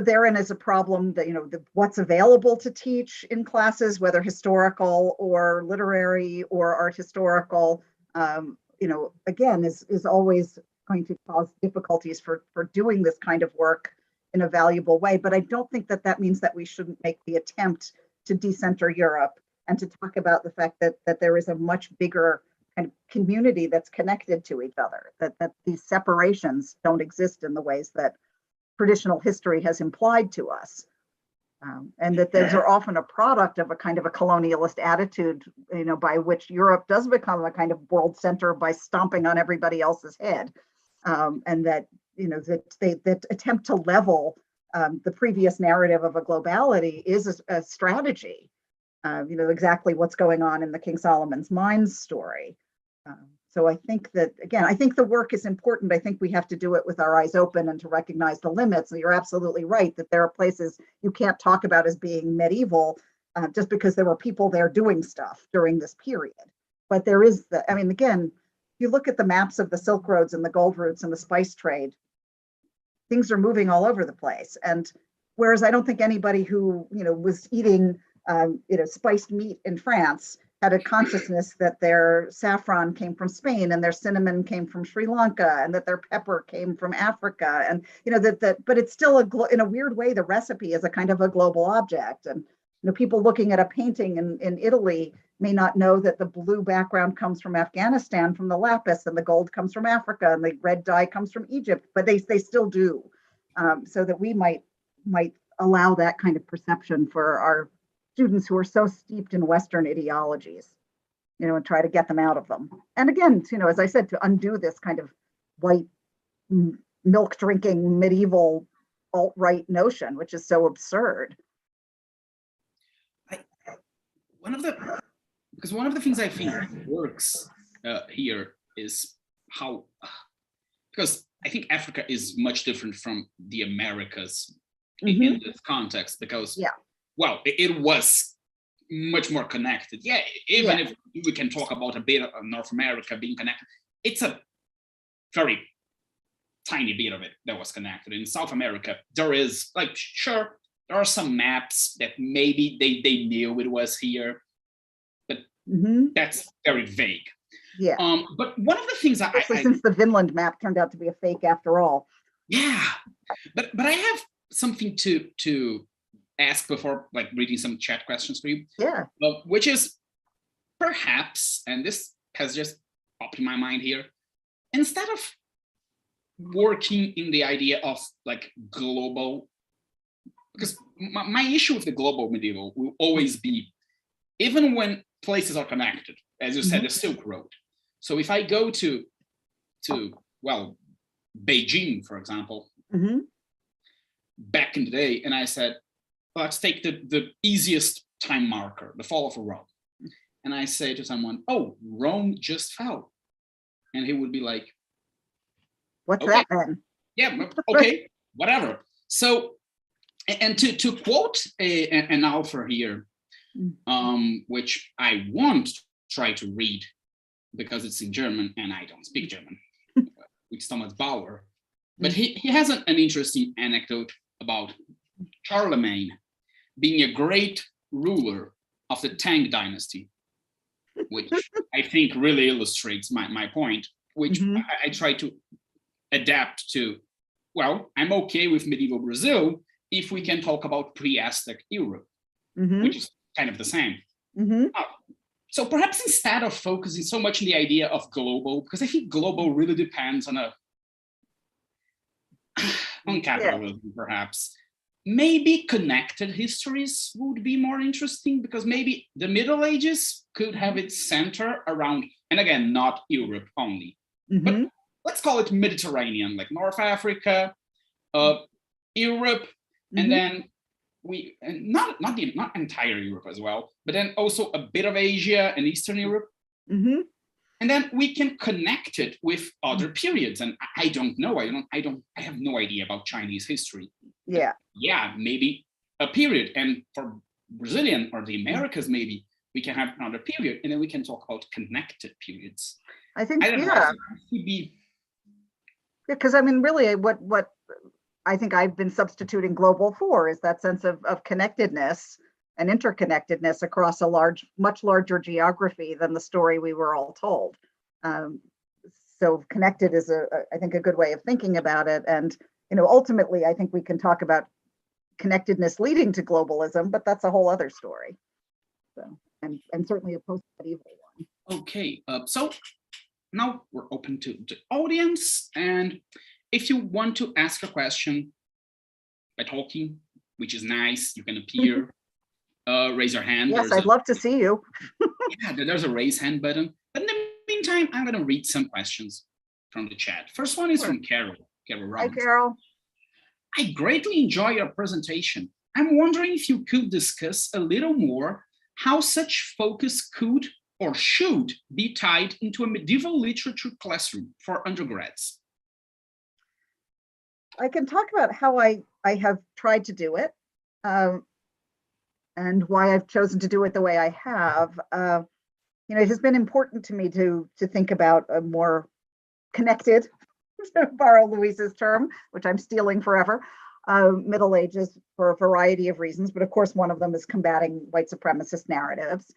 therein is a problem that, what's available to teach in classes, whether historical or literary or art historical, again, is always going to cause difficulties for doing this kind of work in a valuable way. But I don't think that means that we shouldn't make the attempt to decenter Europe and to talk about the fact that there is a much bigger kind of community that's connected to each other, that these separations don't exist in the ways that traditional history has implied to us. And that those are often a product of a kind of a colonialist attitude, by which Europe does become a kind of world center by stomping on everybody else's head. And that, that attempt to level the previous narrative of a globality is a strategy. Exactly what's going on in the King Solomon's Mines story. So I think that, again, I think the work is important. I think we have to do it with our eyes open and to recognize the limits. And you're absolutely right that there are places you can't talk about as being medieval just because there were people there doing stuff during this period. But there is again, if you look at the maps of the Silk Roads and the gold routes and the spice trade, things are moving all over the place. And whereas I don't think anybody who, was eating, spiced meat in France had a consciousness that their saffron came from Spain and their cinnamon came from Sri Lanka and that their pepper came from Africa. And, but it's still in a weird way, the recipe is a kind of a global object. And, people looking at a painting in Italy may not know that the blue background comes from Afghanistan from the lapis and the gold comes from Africa and the red dye comes from Egypt, but they still do. So that we might allow that kind of perception for our students who are so steeped in Western ideologies, and try to get them out of them. And again, as I said, to undo this kind of white milk drinking medieval alt-right notion, which is so absurd. One of the things I think works here is how, because I think Africa is much different from the Americas in this context, because well, it was much more connected. Yeah, even if we can talk about a bit of North America being connected, it's a very tiny bit of it that was connected. In South America, there is, sure, there are some maps that maybe they knew it was here, but that's very vague. Yeah. But one of the things since the Vinland map turned out to be a fake after all. Yeah. But I have something to ask before reading some chat questions for you. Yeah. Which is perhaps, and this has just popped in my mind here, instead of working in the idea of global, because my issue with the global medieval will always be, even when places are connected, as you said, the Silk Road. So if I go to Beijing, for example, back in the day, and I said, let's take the easiest time marker, the fall of Rome. And I say to someone, oh, Rome just fell. And he would be like, what's that then? Yeah, okay, whatever. So, and to quote an author here, which I won't try to read because it's in German and I don't speak German, with Thomas Bauer, but he has an interesting anecdote about Charlemagne being a great ruler of the Tang dynasty, which I think really illustrates my point, which I try to adapt to. Well, I'm okay with medieval Brazil if we can talk about pre-Aztec Europe, which is kind of the same. So perhaps instead of focusing so much on the idea of global, because I think global really depends on capitalism, perhaps. Maybe connected histories would be more interesting, because maybe the Middle Ages could have its center around, and again, not Europe only, but let's call it Mediterranean, like North Africa, Europe, and then not entire Europe as well, but then also a bit of Asia and Eastern Europe. And then we can connect it with other periods. And I don't know. I have no idea about Chinese history. Yeah. Yeah, maybe a period. And for Brazilian or the Americas, maybe we can have another period. And then we can talk about connected periods. I think, because I mean, really what I think I've been substituting global for is that sense of connectedness and interconnectedness across a much larger geography than the story we were all told. So connected is I think a good way of thinking about it. And, ultimately, I think we can talk about connectedness leading to globalism, but that's a whole other story. So, and certainly a post-medieval one. Okay, so now we're open to the audience, and if you want to ask a question by talking, which is nice, you can appear, raise your hand. Yes, I'd love to see you. Yeah, there's a raise hand button. But in the meantime, I'm going to read some questions from the chat. First one is from Carol. Carol Hi, Rollins. Carol. I greatly enjoy your presentation. I'm wondering if you could discuss a little more how such focus could or should be tied into a medieval literature classroom for undergrads. I can talk about how I have tried to do it, and why I've chosen to do it the way I have. It has been important to me to think about a more connected, to borrow Louise's term, which I'm stealing forever, Middle Ages for a variety of reasons. But of course, one of them is combating white supremacist narratives.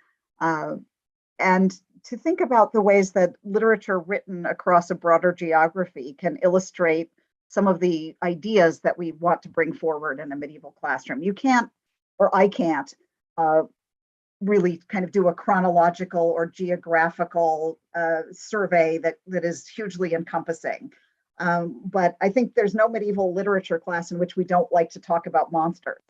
And to think about the ways that literature written across a broader geography can illustrate some of the ideas that we want to bring forward in a medieval classroom. You can't, or I can't, really kind of do a chronological or geographical survey that is hugely encompassing. But I think there's no medieval literature class in which we don't like to talk about monsters.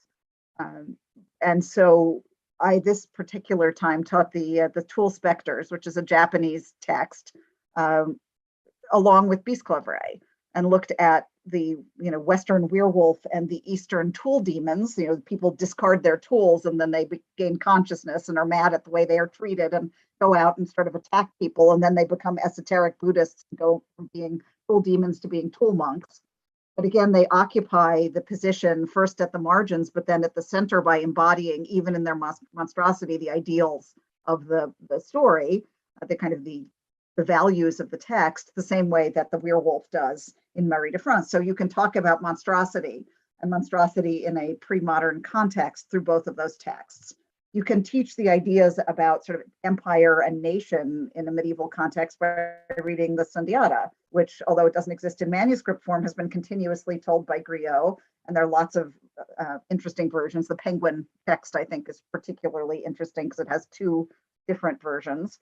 And so I, this particular time, taught the Tool Spectres, which is a Japanese text, along with Beast Cleveray, and looked at the Western werewolf and the Eastern tool demons. People discard their tools and then they gain consciousness and are mad at the way they are treated and go out and sort of attack people, and then they become esoteric Buddhists and go from being tool demons to being tool monks. But again, they occupy the position first at the margins, but then at the center by embodying, even in their monstrosity, the ideals of the story, the values of the text, the same way that the werewolf does in Marie de France. So you can talk about monstrosity and monstrosity in a pre-modern context through both of those texts. You can teach the ideas about sort of empire and nation in a medieval context by reading the Sundiata, which, although it doesn't exist in manuscript form, has been continuously told by Griot. And there are lots of interesting versions. The Penguin text, I think, is particularly interesting because it has two different versions.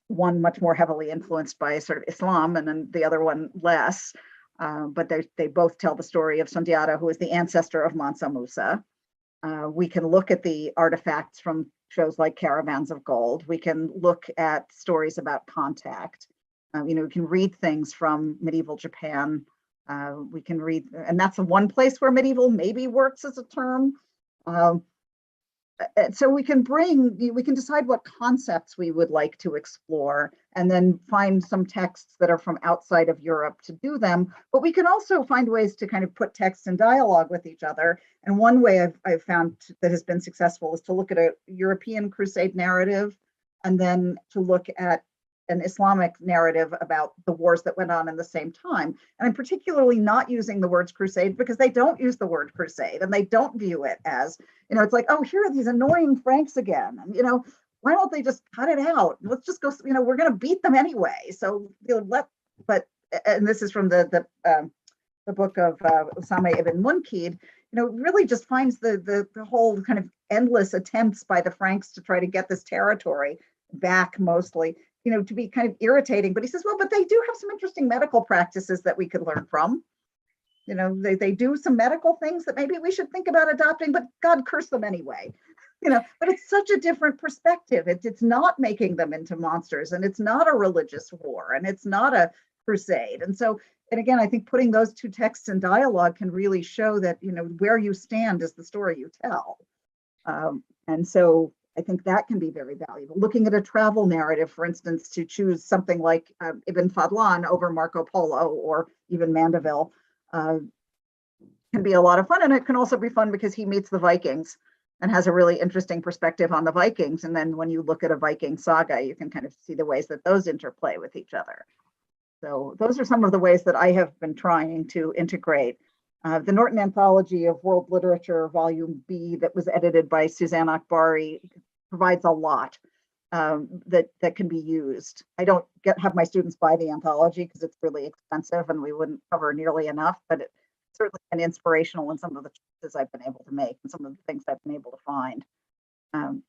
One much more heavily influenced by sort of Islam, and then the other one less. But they both tell the story of Sundiata, who is the ancestor of Mansa Musa. We can look at the artifacts from shows like Caravans of Gold. We can look at stories about contact. We can read things from medieval Japan. We can read, and that's the one place where medieval maybe works as a term. So we can decide what concepts we would like to explore, and then find some texts that are from outside of Europe to do them. But we can also find ways to kind of put texts in dialogue with each other. And one way I've found that has been successful is to look at a European Crusade narrative, and then to look at an Islamic narrative about the wars that went on in the same time. And I'm particularly not using the words crusade because they don't use the word crusade, and they don't view it as, it's like, oh, here are these annoying Franks again. And, why don't they just cut it out? Let's just go, we're going to beat them anyway. So and this is from the book of Osama ibn Munkid, really just finds the whole kind of endless attempts by the Franks to try to get this territory back mostly, to be kind of irritating. But he says, well, but they do have some interesting medical practices that we could learn from. They do some medical things that maybe we should think about adopting, but God curse them anyway. But it's such a different perspective. It's not making them into monsters, and it's not a religious war, and it's not a crusade. And again, I think putting those two texts in dialogue can really show that, where you stand is the story you tell. And so I think that can be very valuable. Looking at a travel narrative, for instance, to choose something like Ibn Fadlan over Marco Polo or even Mandeville can be a lot of fun. And it can also be fun because he meets the Vikings and has a really interesting perspective on the Vikings. And then when you look at a Viking saga, you can kind of see the ways that those interplay with each other. So those are some of the ways that I have been trying to integrate. The Norton Anthology of World Literature, Volume B, that was edited by Suzanne Akbari, provides a lot. that can be used. I don't have my students buy the anthology because it's really expensive and we wouldn't cover nearly enough, but it's certainly been inspirational in some of the choices I've been able to make and some of the things I've been able to find to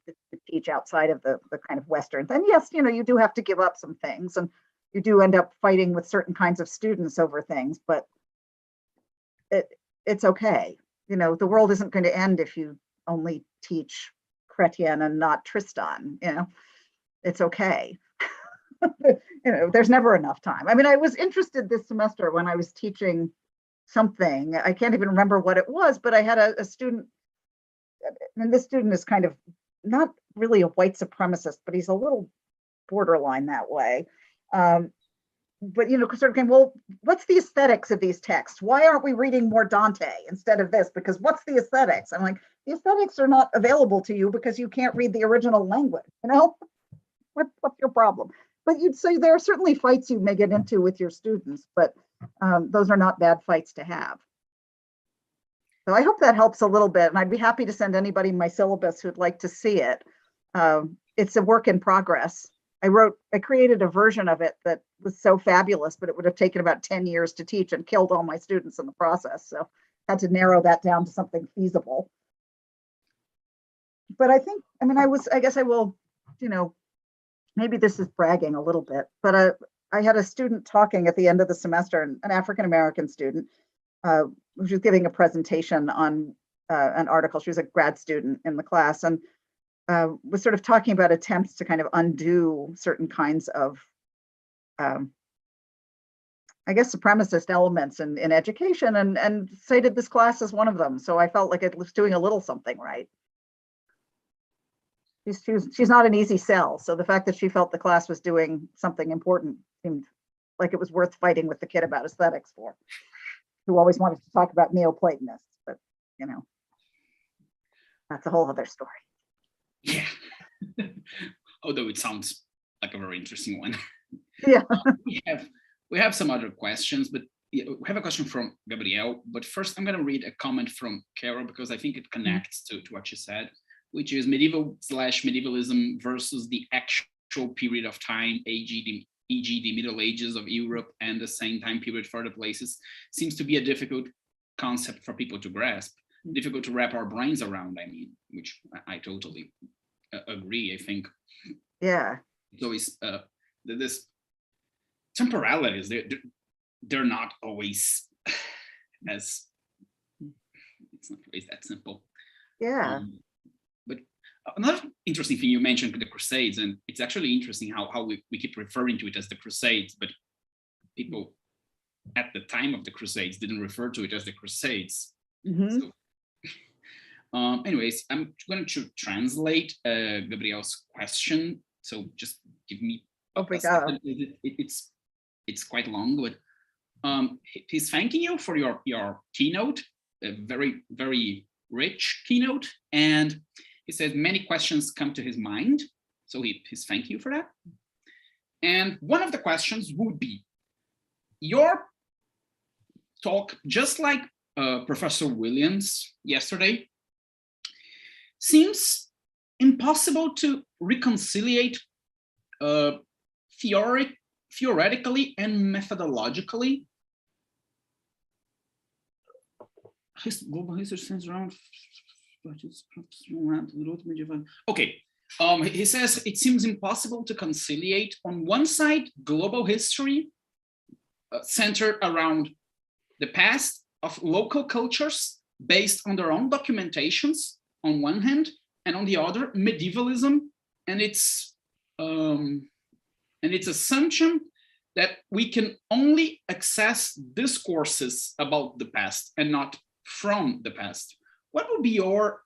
teach outside of the kind of Westerns. And yes, you do have to give up some things and you do end up fighting with certain kinds of students over things, but it's okay. The world isn't going to end if you only teach Chrétien and not Tristan. It's okay. There's never enough time. I mean, I was interested this semester when I was teaching something. I can't even remember what it was, but I had a student, and this student is kind of not really a white supremacist, but he's a little borderline that way. But sort of came, well, what's the aesthetics of these texts? Why aren't we reading more Dante instead of this? Because what's the aesthetics? I'm like, the aesthetics are not available to you because you can't read the original language. What's your problem? But you'd say there are certainly fights you may get into with your students, but those are not bad fights to have. So I hope that helps a little bit, and I'd be happy to send anybody my syllabus who'd like to see it. It's a work in progress. I created a version of it that was so fabulous, but it would have taken about 10 years to teach and killed all my students in the process. So I had to narrow that down to something feasible. But I guess I will, maybe this is bragging a little bit, but I had a student talking at the end of the semester, an African-American student, who was giving a presentation on an article. She was a grad student in the class, and was sort of talking about attempts to kind of undo certain kinds of, I guess, supremacist elements in education, and cited this class as one of them. So I felt like it was doing a little something right. She's not an easy sell. So the fact that she felt the class was doing something important seemed like it was worth fighting with the kid about aesthetics for, who always wanted to talk about Neoplatonists, but that's a whole other story. Yeah. Although it sounds like a very interesting one. Yeah. We have some other questions, but we have a question from Gabrielle. But first, I'm going to read a comment from Carol because I think it connects to what you said, which is medieval/medievalism versus the actual period of time, e.g. the Middle Ages of Europe and the same time period for other places, seems to be a difficult concept for people to grasp, difficult to wrap our brains around, which I totally agree. I think it's always this temporalities, they're not always it's not always that simple. But another interesting thing you mentioned, the Crusades, and it's actually interesting how we keep referring to it as the Crusades, but people at the time of the Crusades didn't refer to it as the Crusades. So, anyways, I'm going to translate Gabriel's question. So just give me a second. It's quite long, but he's thanking you for your keynote, a very, very rich keynote. And he said many questions come to his mind. So he's thank you for that. And one of the questions would be, your talk, just like Professor Williams yesterday, seems impossible to reconciliate theoretically and methodologically. Global history centers around. Okay. He says it seems impossible to conciliate, on one side, global history centered around the past of local cultures based on their own documentations on one hand, and on the other, medievalism and its assumption that we can only access discourses about the past and not from the past. What would be your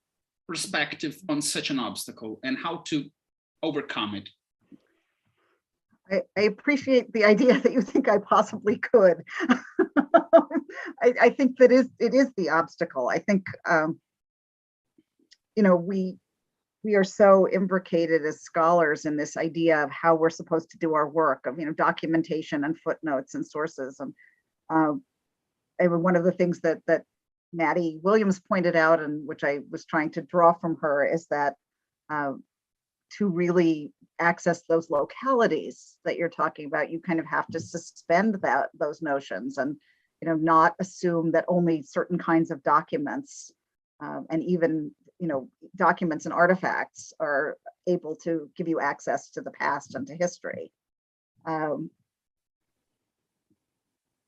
perspective on such an obstacle and how to overcome it? I appreciate the idea that you think I possibly could. I think that it is the obstacle. I think we are so imbricated as scholars in this idea of how we're supposed to do our work, of documentation and footnotes and sources. And one of the things that Maddie Williams pointed out, and which I was trying to draw from her, is that to really access those localities that you're talking about, you kind of have to suspend those notions and, you know, not assume that only certain kinds of documents and even, you know, documents and artifacts are able to give you access to the past and to history.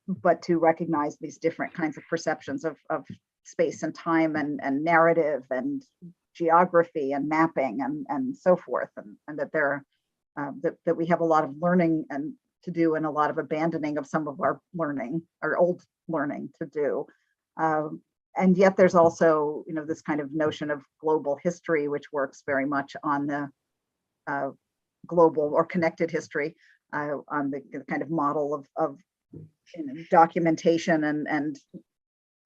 But to recognize these different kinds of perceptions of space and time and narrative and geography and mapping and so forth, and that there that we have a lot of learning and to do, and a lot of abandoning of some of our learning, our old learning to do. And yet there's also, you know, this kind of notion of global history, which works very much on the global or connected history, on the kind of model of you know, documentation and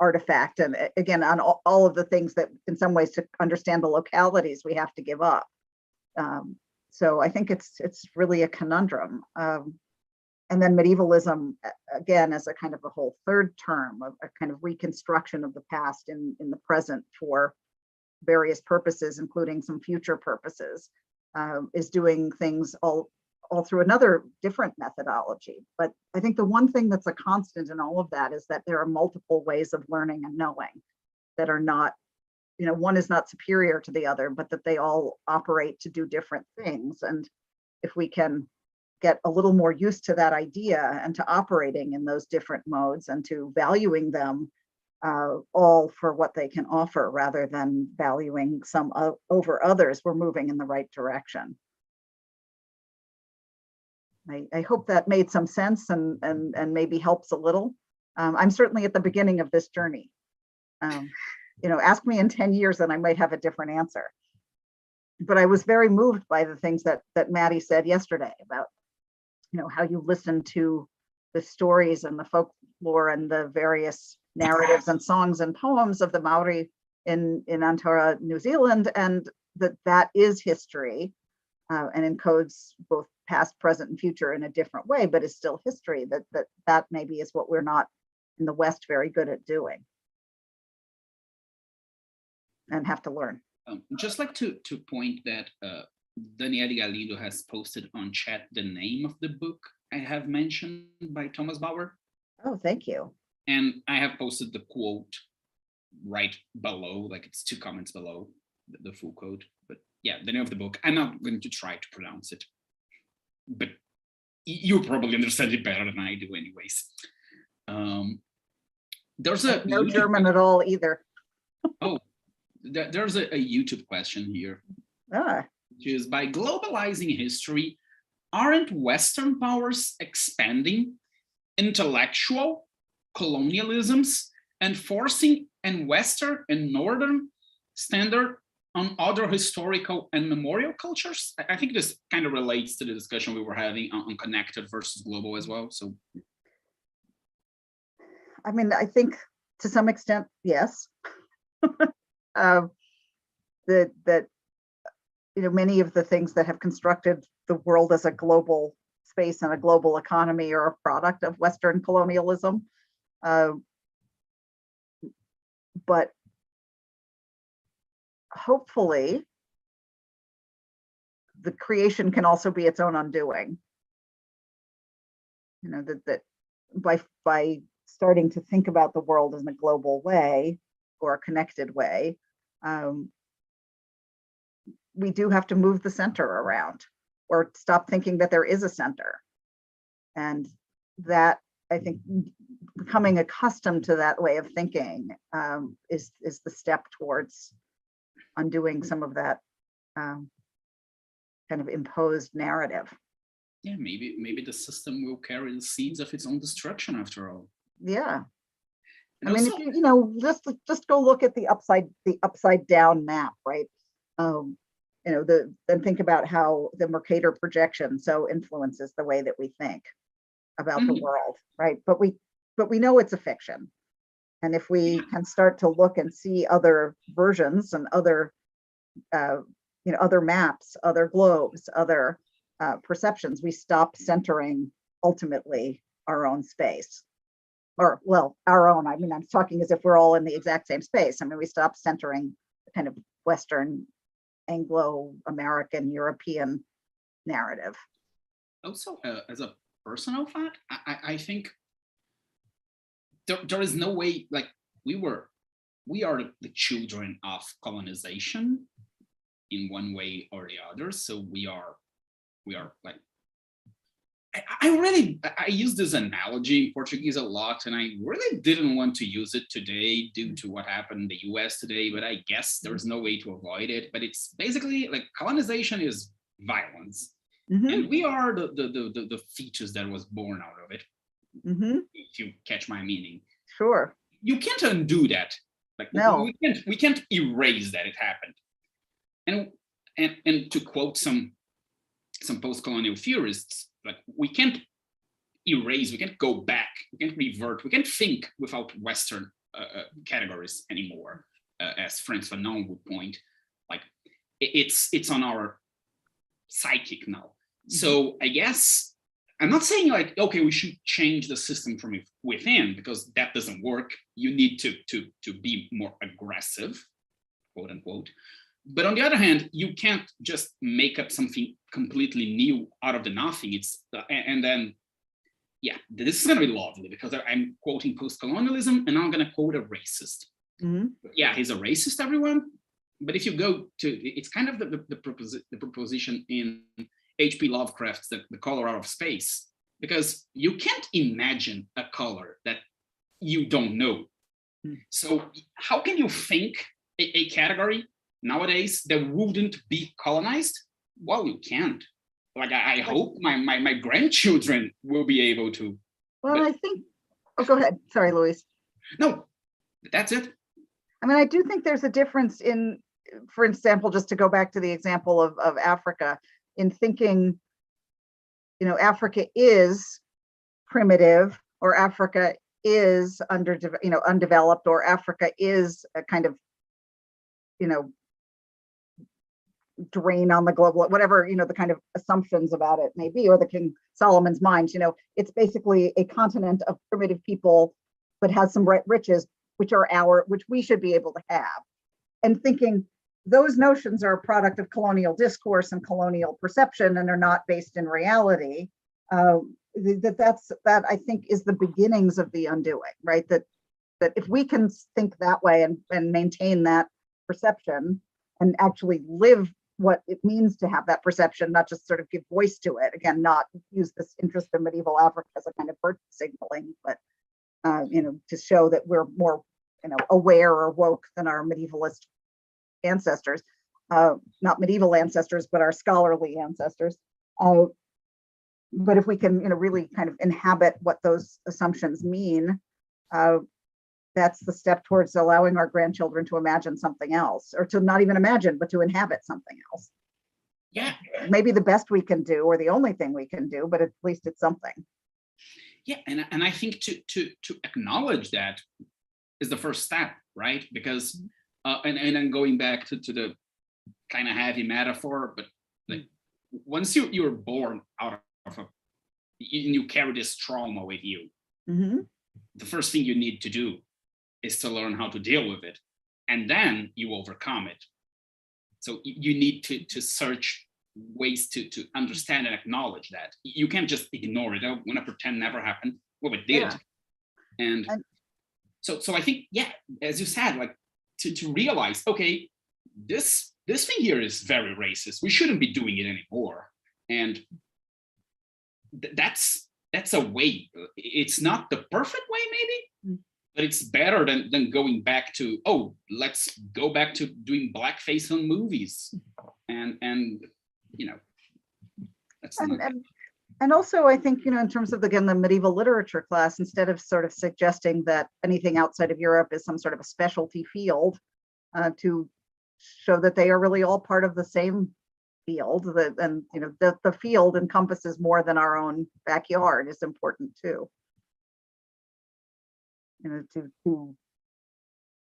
artifact, and again on all of the things that in some ways to understand the localities we have to give up. So I think it's really a conundrum. And then medievalism, again, as a kind of a whole third term, a kind of reconstruction of the past in the present for various purposes, including some future purposes, is doing things all through another different methodology. But I think the one thing that's a constant in all of that is that there are multiple ways of learning and knowing that are not, you know, one is not superior to the other, but that they all operate to do different things. And if we can get a little more used to that idea and to operating in those different modes and to valuing them all for what they can offer rather than valuing some over others, we're moving in the right direction. I hope that made some sense and maybe helps a little. I'm certainly at the beginning of this journey. You know, ask me in 10 years and I might have a different answer. But I was very moved by the things that Maddie said yesterday about, you know, how you listen to the stories and the folklore and the various narratives and songs and poems of the Maori in Aotearoa, New Zealand, and that is history and encodes both past, present, and future in a different way, but is still history. That maybe is what we're not in the West very good at doing and have to learn. Just like to point that Daniele Galindo has posted on chat the name of the book I have mentioned by Thomas Bauer. Oh, thank you. And I have posted the quote right below, like it's 2 comments below the full quote. But yeah, the name of the book, I'm not going to try to pronounce it, but you probably understand it better than I do anyways. There's a no German at all either. Oh, there's a YouTube question here. Which is, by globalizing history, aren't Western powers expanding intellectual colonialisms and forcing an Western and Northern standard on other historical and memorial cultures? I think this kind of relates to the discussion we were having on connected versus global as well. So, I mean, I think to some extent, yes. That you know, many of the things that have constructed the world as a global space and a global economy are a product of Western colonialism. But hopefully the creation can also be its own undoing. You know, that by starting to think about the world in a global way or a connected way, we do have to move the center around or stop thinking that there is a center. And that, I think, becoming accustomed to that way of thinking is the step towards undoing some of that kind of imposed narrative. Yeah, maybe the system will carry the seeds of its own destruction after all. Yeah. And I mean, also, if you know, just go look at the upside down map, right? You know, then think about how the Mercator projection so influences the way that we think about the world, right? But we know it's a fiction, and if we can start to look and see other versions and other, you know, other maps, other globes, other perceptions, we stop centering ultimately our own space. Or, well, our own, I mean, I'm talking as if we're all in the exact same space. I mean, we stop centering the kind of Western Anglo-American European narrative. Also, as a personal thought, I think there is no way, like we are the children of colonization in one way or the other. So we are like, I use this analogy in Portuguese a lot, and I really didn't want to use it today due to what happened in the US today, but I guess there's no way to avoid it. But it's basically like colonization is violence. And we are the fetus that was born out of it, if you catch my meaning. Sure. You can't undo that. Like, no, we can't erase that it happened. And to quote some post-colonial theorists, like we can't erase, we can't go back, we can't revert, we can't think without Western categories anymore, as Frantz Fanon would point. Like it's on our psychic now. So I guess I'm not saying like, okay, we should change the system from within, because that doesn't work. You need to be more aggressive, quote unquote. But on the other hand, you can't just make up something completely new out of the nothing. It's and then, yeah, this is going to be lovely because I'm quoting post-colonialism and I'm going to quote a racist. Yeah, he's a racist, everyone. But if you go to, it's kind of the proposition in H.P. Lovecraft's The Color Out of Space, because you can't imagine a color that you don't know. So how can you think a category nowadays that wouldn't be colonized? Well, you can't. Like I hope my grandchildren will be able to. Well, but, I think, oh, go ahead. Sorry, Luis. No, that's it. I mean, I do think there's a difference in, for example, just to go back to the example of Africa, in thinking, you know, Africa is primitive, or Africa is undeveloped, or Africa is a kind of, you know, drain on the global, whatever, you know, the kind of assumptions about it may be, or the King Solomon's mines, you know, it's basically a continent of primitive people, but has some riches, which we should be able to have. And thinking those notions are a product of colonial discourse and colonial perception, and are not based in reality. That I think is the beginnings of the undoing, right? That if we can think that way and maintain that perception and actually live what it means to have that perception, not just sort of give voice to it, again, not use this interest in medieval Africa as a kind of virtue signaling, but you know, to show that we're more, you know, aware or woke than our medievalist ancestors, not medieval ancestors, but our scholarly ancestors. But if we can, you know, really kind of inhabit what those assumptions mean, that's the step towards allowing our grandchildren to imagine something else, or to not even imagine, but to inhabit something else. Yeah. Maybe the best we can do, or the only thing we can do, but at least it's something. Yeah, and I think to acknowledge that is the first step, right? Because and then going back to the kind of heavy metaphor, but like once you're born out of you carry this trauma with you, the first thing you need to do is to learn how to deal with it, and then you overcome it. So you need to search ways to understand and acknowledge that. You can't just ignore it. I want to pretend never happened. Well, it did. Yeah. And so I think, yeah, as you said, like to realize, okay, this thing here is very racist. We shouldn't be doing it anymore. And that's a way. It's not the perfect way, maybe, but it's better than going back to, oh, let's go back to doing blackface on movies. And you know, that's and also I think, you know, in terms of, again, the medieval literature class, instead of sort of suggesting that anything outside of Europe is some sort of a specialty field, to show that they are really all part of the same field, and you know, the field encompasses more than our own backyard is important too. You know, to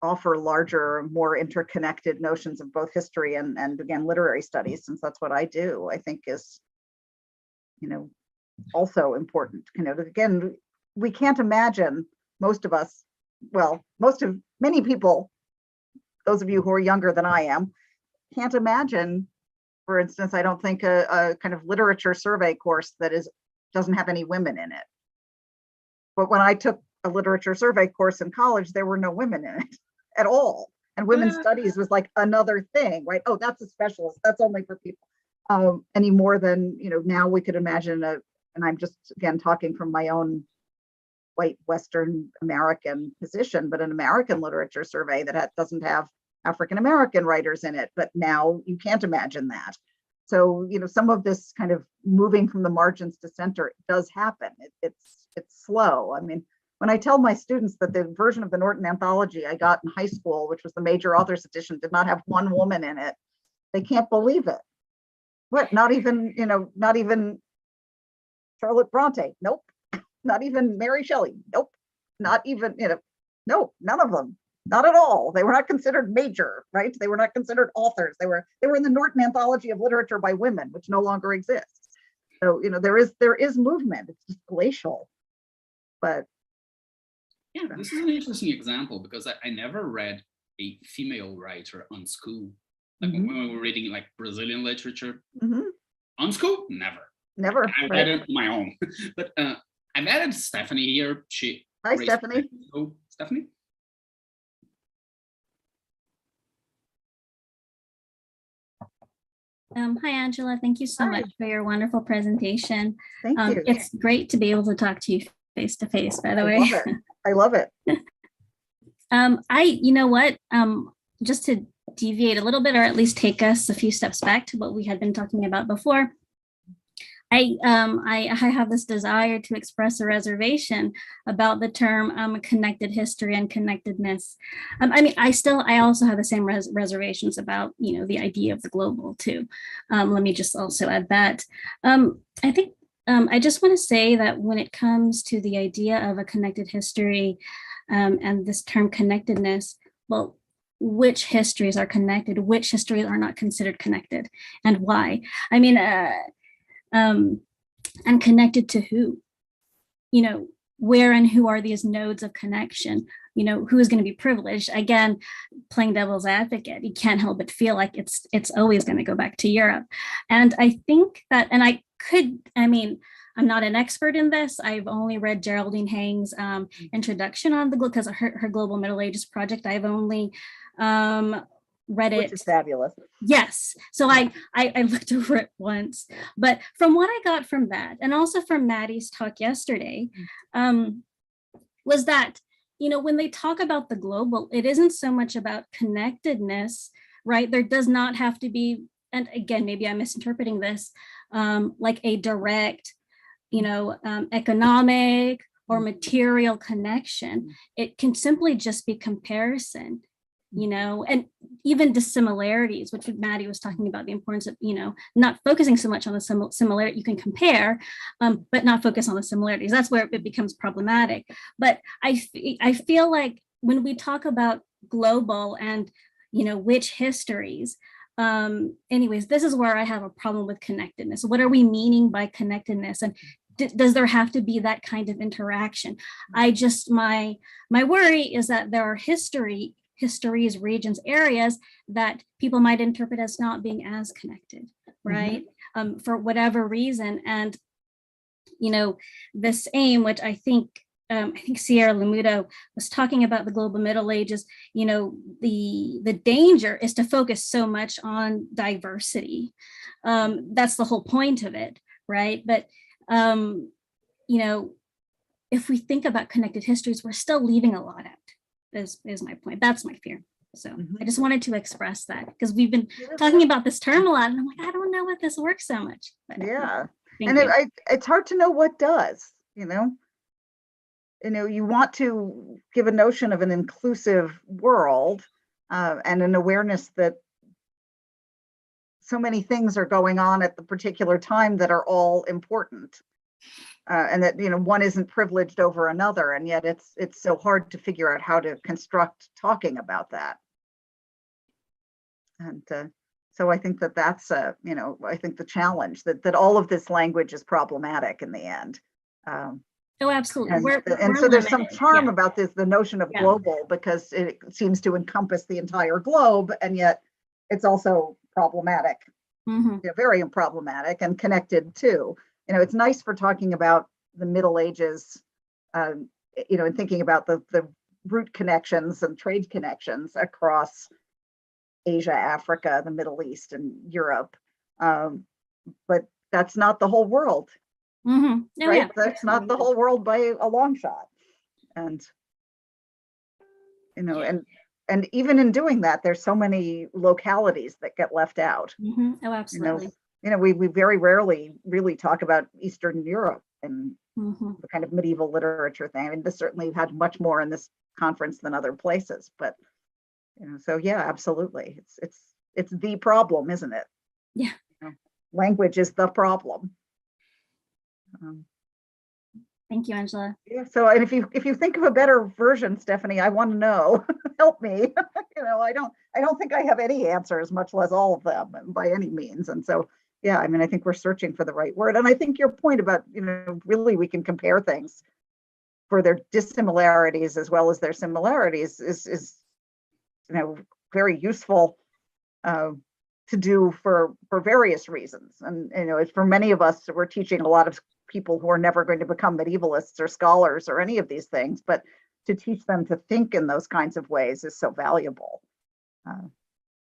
offer larger, more interconnected notions of both history and again, literary studies, since that's what I do, I think is, you know, also important. You know, again, we can't imagine, most of us, well, many people, those of you who are younger than I am, can't imagine, for instance, I don't think a kind of literature survey course that doesn't have any women in it. But when I took a literature survey course in college, there were no women in it at all. And women's studies was like another thing, right? Oh, that's a specialist. That's only for people. Any more than, now we could imagine and I'm just, again, talking from my own white Western American position, but an American literature survey that doesn't have African-American writers in it, but now you can't imagine that. So, some of this kind of moving from the margins to center does happen. It's slow. I mean, when I tell my students that the version of the Norton anthology I got in high school, which was the major authors edition, did not have one woman in it, they can't believe it. What? Not even Charlotte Bronte? Nope. Not even Mary Shelley? Nope. Not even, no, none of them. Not at all. They were not considered major, right? They were not considered authors. They were in the Norton Anthology of Literature by Women, which no longer exists. So, there is movement. It's just glacial. But yeah, this is an interesting example because I never read a female writer on school. Like when we were reading like Brazilian literature on school, never. I read it on my own. But I've added Stephanie here. Hi, Stephanie. Oh, Stephanie. Hi, Angela. Thank you so much for your wonderful presentation. Thank you. It's great to be able to talk to you face to face, by the way. I love it. You know what, just to deviate a little bit, or at least take us a few steps back to what we had been talking about before, I have this desire to express a reservation about the term connected history and connectedness. I also have the same reservations about, the idea of the global too. Let me just also add that. I think I just want to say that when it comes to the idea of a connected history and this term connectedness, well, which histories are connected, which histories are not considered connected, and why? And connected to who? Where and who are these nodes of connection? Who is going to be privileged? Again, playing devil's advocate, you can't help but feel like it's always going to go back to Europe. And I think that, and I'm not an expert in this. I've only read Geraldine Hang's introduction on because of her Global Middle Ages project. I've only read it. Which is fabulous. Yes. So I looked over it once, but from what I got from that, and also from Maddie's talk yesterday, was that, when they talk about the global, it isn't so much about connectedness, right? There does not have to be, and again, maybe I'm misinterpreting this, like a direct, economic or material connection. It can simply just be comparison. And even dissimilarities, which Maddie was talking about, the importance of, not focusing so much on the similarity. You can compare, but not focus on the similarities. That's where it becomes problematic. But I feel like when we talk about global and, which histories, anyways, this is where I have a problem with connectedness. What are we meaning by connectedness? And does there have to be that kind of interaction? My worry is that there are histories, regions, areas that people might interpret as not being as connected, right? For whatever reason. And, this aim, which I think Sierra Lamudo was talking about the global Middle Ages, the danger is to focus so much on diversity. That's the whole point of it, right? But, if we think about connected histories, we're still leaving a lot out. Is my point. That's my fear. So I just wanted to express that because we've been talking about this term a lot, and I'm like, I don't know what this works so much. But, yeah, and it's hard to know what does. You want to give a notion of an inclusive world and an awareness that so many things are going on at the particular time that are all important. And that one isn't privileged over another, and yet it's so hard to figure out how to construct talking about that. And so I think that's I think the challenge that all of this language is problematic in the end. Oh, absolutely. And so there's some charm about the notion of global, because it seems to encompass the entire globe, and yet it's also problematic, very problematic and connected too. It's nice for talking about the Middle Ages, and thinking about the root connections and trade connections across Asia, Africa, the Middle East, and Europe. But that's not the whole world, right? Yeah, that's not the whole world by a long shot. And, and even in doing that, there's so many localities that get left out. Oh, absolutely. We very rarely really talk about Eastern Europe and the kind of medieval literature thing. I mean, this certainly had much more in this conference than other places, but so yeah, absolutely, it's the problem, isn't it? Yeah. Language is the problem. Thank you, Angela. Yeah. So, and if you think of a better version, Stephanie, I want to know. Help me. I don't think I have any answers, much less all of them, by any means. And so, yeah, I mean, I think we're searching for the right word. And I think your point about really we can compare things for their dissimilarities as well as their similarities is very useful to do for various reasons. And for many of us, we're teaching a lot of people who are never going to become medievalists or scholars or any of these things, but to teach them to think in those kinds of ways is so valuable.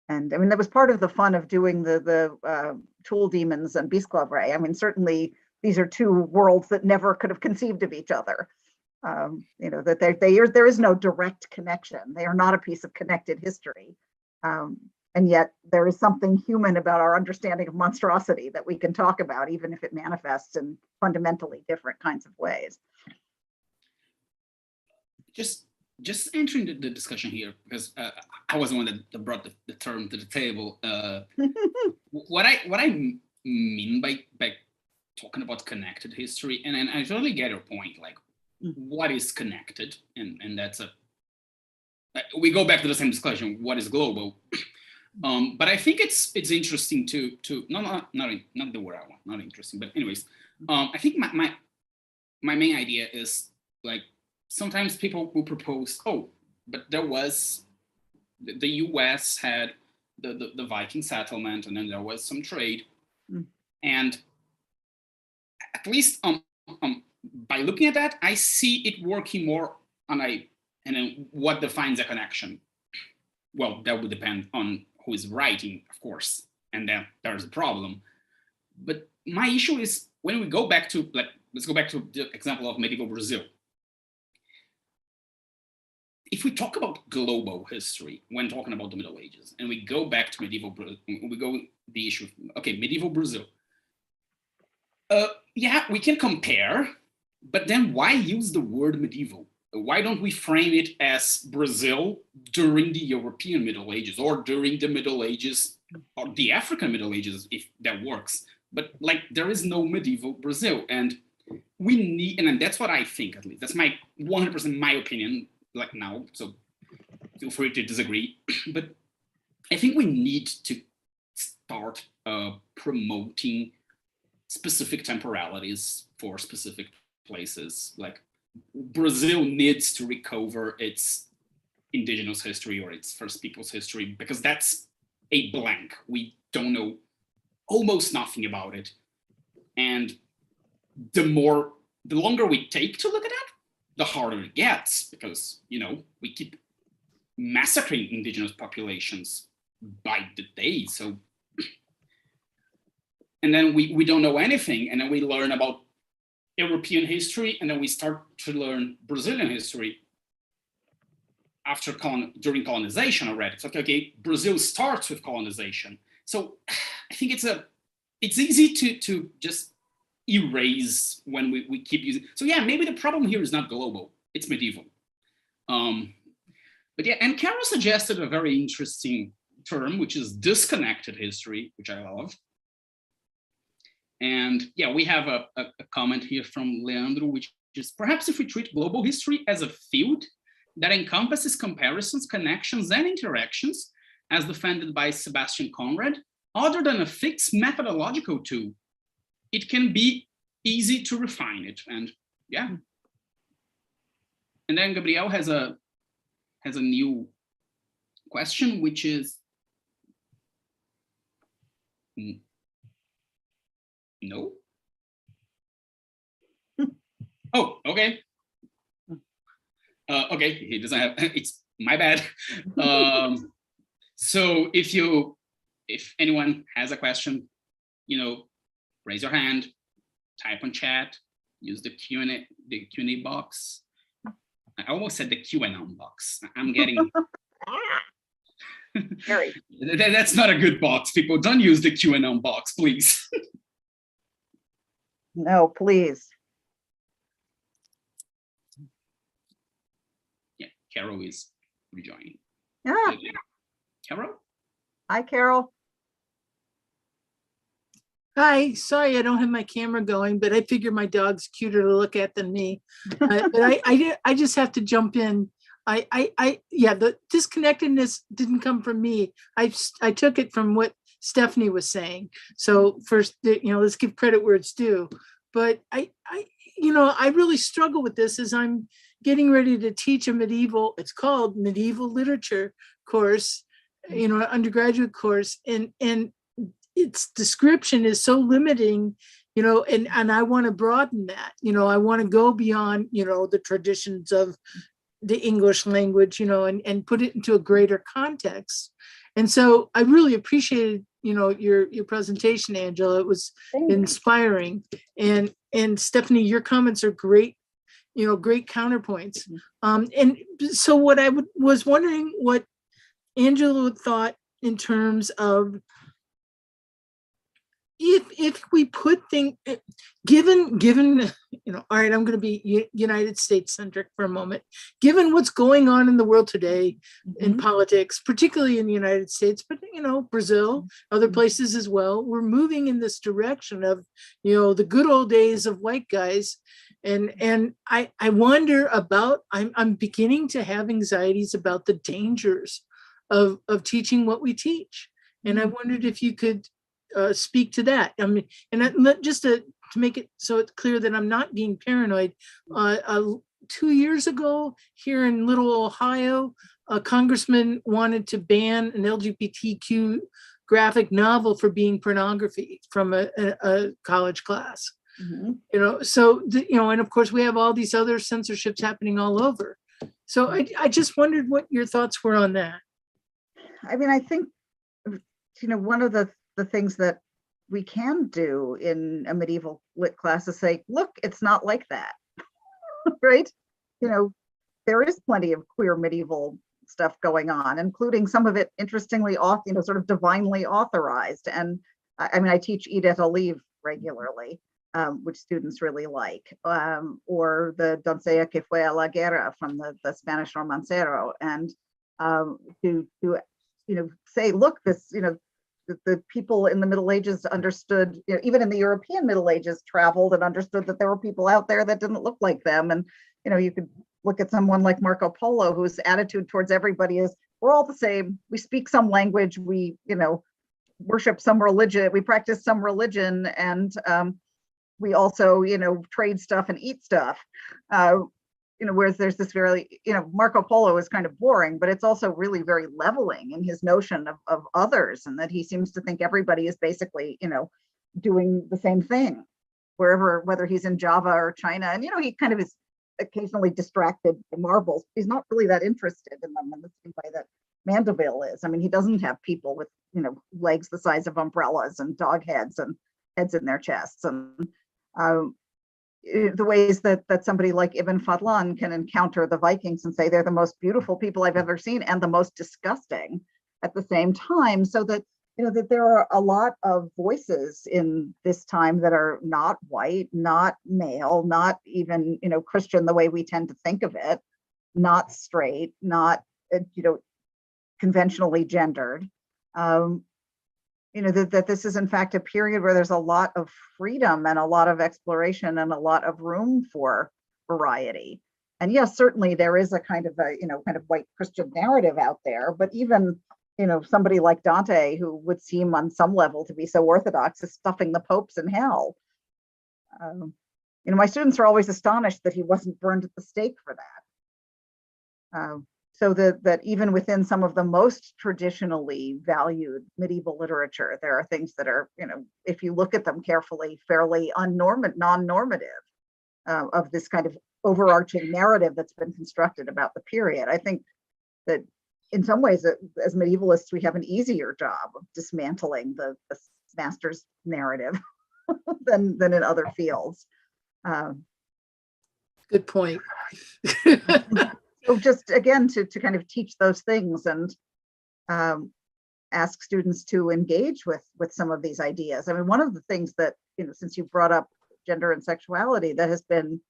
And I mean, that was part of the fun of doing the Tool Demons and Beast Club Ray. I mean, certainly these are two worlds that never could have conceived of each other. That there is no direct connection. They are not a piece of connected history. And yet there is something human about our understanding of monstrosity that we can talk about, even if it manifests in fundamentally different kinds of ways. Just entering the discussion here, because I was the one that brought the term to the table. What I mean by talking about connected history, and I totally get your point, like what is connected, and that's we go back to the same discussion, what is global? But I think it's interesting to not the word I want, not interesting, but anyways, I think my main idea is, like, sometimes people will propose, but there was the US had the Viking settlement, and then there was some trade, and at least by looking at that, I see it working more on what defines a connection. Well, that would depend on who is writing, of course, and then there's a problem. But my issue is when we go back to, let's go back to the example of medieval Brazil. If we talk about global history when talking about the Middle Ages, and we go back to medieval Brazil. Yeah, we can compare, but then why use the word medieval? Why don't we frame it as Brazil during the European Middle Ages, or during the Middle Ages, or the African Middle Ages, if that works? But there is no medieval Brazil, and we need, and that's what I think, at least. That's my 100% my opinion, now, so feel free to disagree. But I think we need to start promoting specific temporalities for specific places. Like, Brazil needs to recover its indigenous history or its First Peoples history, because that's a blank. We don't know almost nothing about it. And the longer we take to look at that, the harder it gets, because, we keep massacring indigenous populations by the day. So, and then we don't know anything, and then we learn about European history, and then we start to learn Brazilian history during colonization already. It's like, okay, Brazil starts with colonization. So I think it's easy to just erase when we keep using. So yeah, maybe the problem here is not global, it's medieval. But yeah, and Carol suggested a very interesting term, which is disconnected history, which I love. And yeah, we have a comment here from Leandro, which is, perhaps if we treat global history as a field that encompasses comparisons, connections, and interactions, as defended by Sebastian Conrad, other than a fixed methodological tool, it can be easy to refine it. And yeah. And then Gabriel has a new question, which is, No. Oh, okay. Okay, he doesn't have, it's my bad. So if anyone has a question, raise your hand, type on chat, use the Q&A box. I almost said the QAnon box. I'm getting, that's not a good box. People, don't use the QAnon box, please. No, please. Yeah, Carol is rejoining. Yeah. Carol? Hi, Carol. Hi, sorry I don't have my camera going, but I figure my dog's cuter to look at than me. But I just have to jump in. Yeah, the disconnectedness didn't come from me. I took it from what Stephanie was saying. So first, let's give credit where it's due. But I really struggle with this as I'm getting ready to teach it's called medieval literature course, undergraduate course, and its description is so limiting, and I want to broaden that. I want to go beyond, the traditions of the English language, and put it into a greater context. And so I really appreciated, your presentation, Angela. It was inspiring. And Stephanie, your comments are great, great counterpoints. And so what I was wondering what Angela thought in terms of if we put things, given, all right, I'm going to be United States centric for a moment. Given what's going on in the world today in politics, particularly in the United States, but Brazil, other places as well, we're moving in this direction of the good old days of white guys, and I wonder about. I'm beginning to have anxieties about the dangers of teaching what we teach, and I wondered if you could speak to that. I mean, and just to make it so it's clear that I'm not being paranoid. 2 years ago, here in Little Ohio, a congressman wanted to ban an LGBTQ graphic novel for being pornography from a college class. So and of course we have all these other censorships happening all over. So I just wondered what your thoughts were on that. I mean, I think one of the things that we can do in a medieval lit class is say, look, it's not like that, right? There is plenty of queer medieval stuff going on, including some of it, interestingly, sort of divinely authorized. And I mean, I teach Edith Olive regularly, which students really like, or the Doncella que fue a la guerra from the Spanish romancero, and to say, look, this, the people in the Middle Ages understood, even in the European Middle Ages, traveled and understood that there were people out there that didn't look like them. And, you could look at someone like Marco Polo, whose attitude towards everybody is, we're all the same. We speak some language, we, worship some religion, we practice some religion, and we also, trade stuff and eat stuff. Whereas there's this very, Marco Polo is kind of boring, but it's also really very leveling in his notion of others, and that he seems to think everybody is basically, doing the same thing, whether he's in Java or China. And, he kind of is occasionally distracted by marbles. He's not really that interested in them in the same way that Mandeville is. I mean, he doesn't have people with, legs the size of umbrellas and dog heads and heads in their chests. And the ways that somebody like Ibn Fadlan can encounter the Vikings and say they're the most beautiful people I've ever seen and the most disgusting at the same time, so that that there are a lot of voices in this time that are not white, not male, not even Christian the way we tend to think of it, not straight, not conventionally gendered. That this is in fact a period where there's a lot of freedom and a lot of exploration and a lot of room for variety. And yes, certainly there is a kind of white Christian narrative out there, but even, somebody like Dante, who would seem on some level to be so orthodox, is stuffing the popes in hell. My students are always astonished that he wasn't burned at the stake for that. so that even within some of the most traditionally valued medieval literature, there are things that are, if you look at them carefully, fairly non-normative, of this kind of overarching narrative that's been constructed about the period. I think that in some ways, as medievalists, we have an easier job of dismantling the master's narrative than in other fields. Good point. So just again, to kind of teach those things and ask students to engage with some of these ideas. I mean, one of the things that, since you brought up gender and sexuality, that has been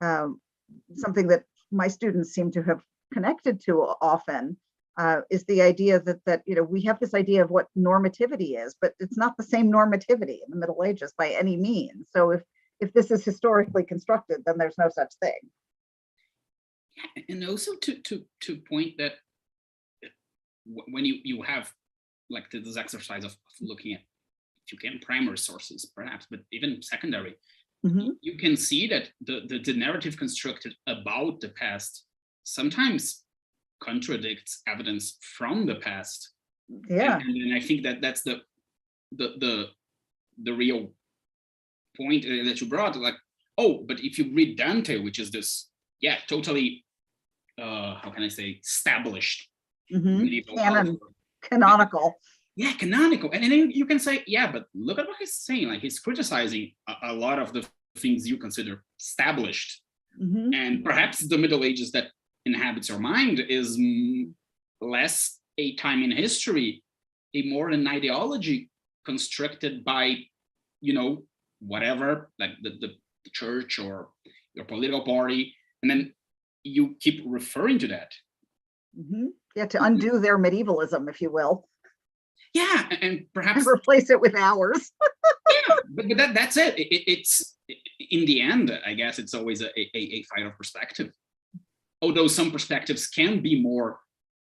something that my students seem to have connected to often, is the idea that we have this idea of what normativity is, but it's not the same normativity in the Middle Ages by any means. So if this is historically constructed, then there's no such thing. And also to point that when you have like this exercise of looking at, if you can, primary sources perhaps, but even secondary, you can see that the narrative constructed about the past sometimes contradicts evidence from the past. Yeah. And I think that's the real point that you brought, like, oh, but if you read Dante, which is this, totally, how can I say, established medieval author. Canonical. Yeah, canonical. And then you can say, yeah, but look at what he's saying. Like, he's criticizing a lot of the things you consider established. And perhaps the Middle Ages that inhabits your mind is less a time in history, more an ideology constructed by, whatever, like the church or your political party. And then you keep referring to that. Yeah, to undo their medievalism, if you will. Yeah, and perhaps replace it with ours. Yeah, but that's it. It's in the end, I guess it's always a fight of perspective. Although some perspectives can be more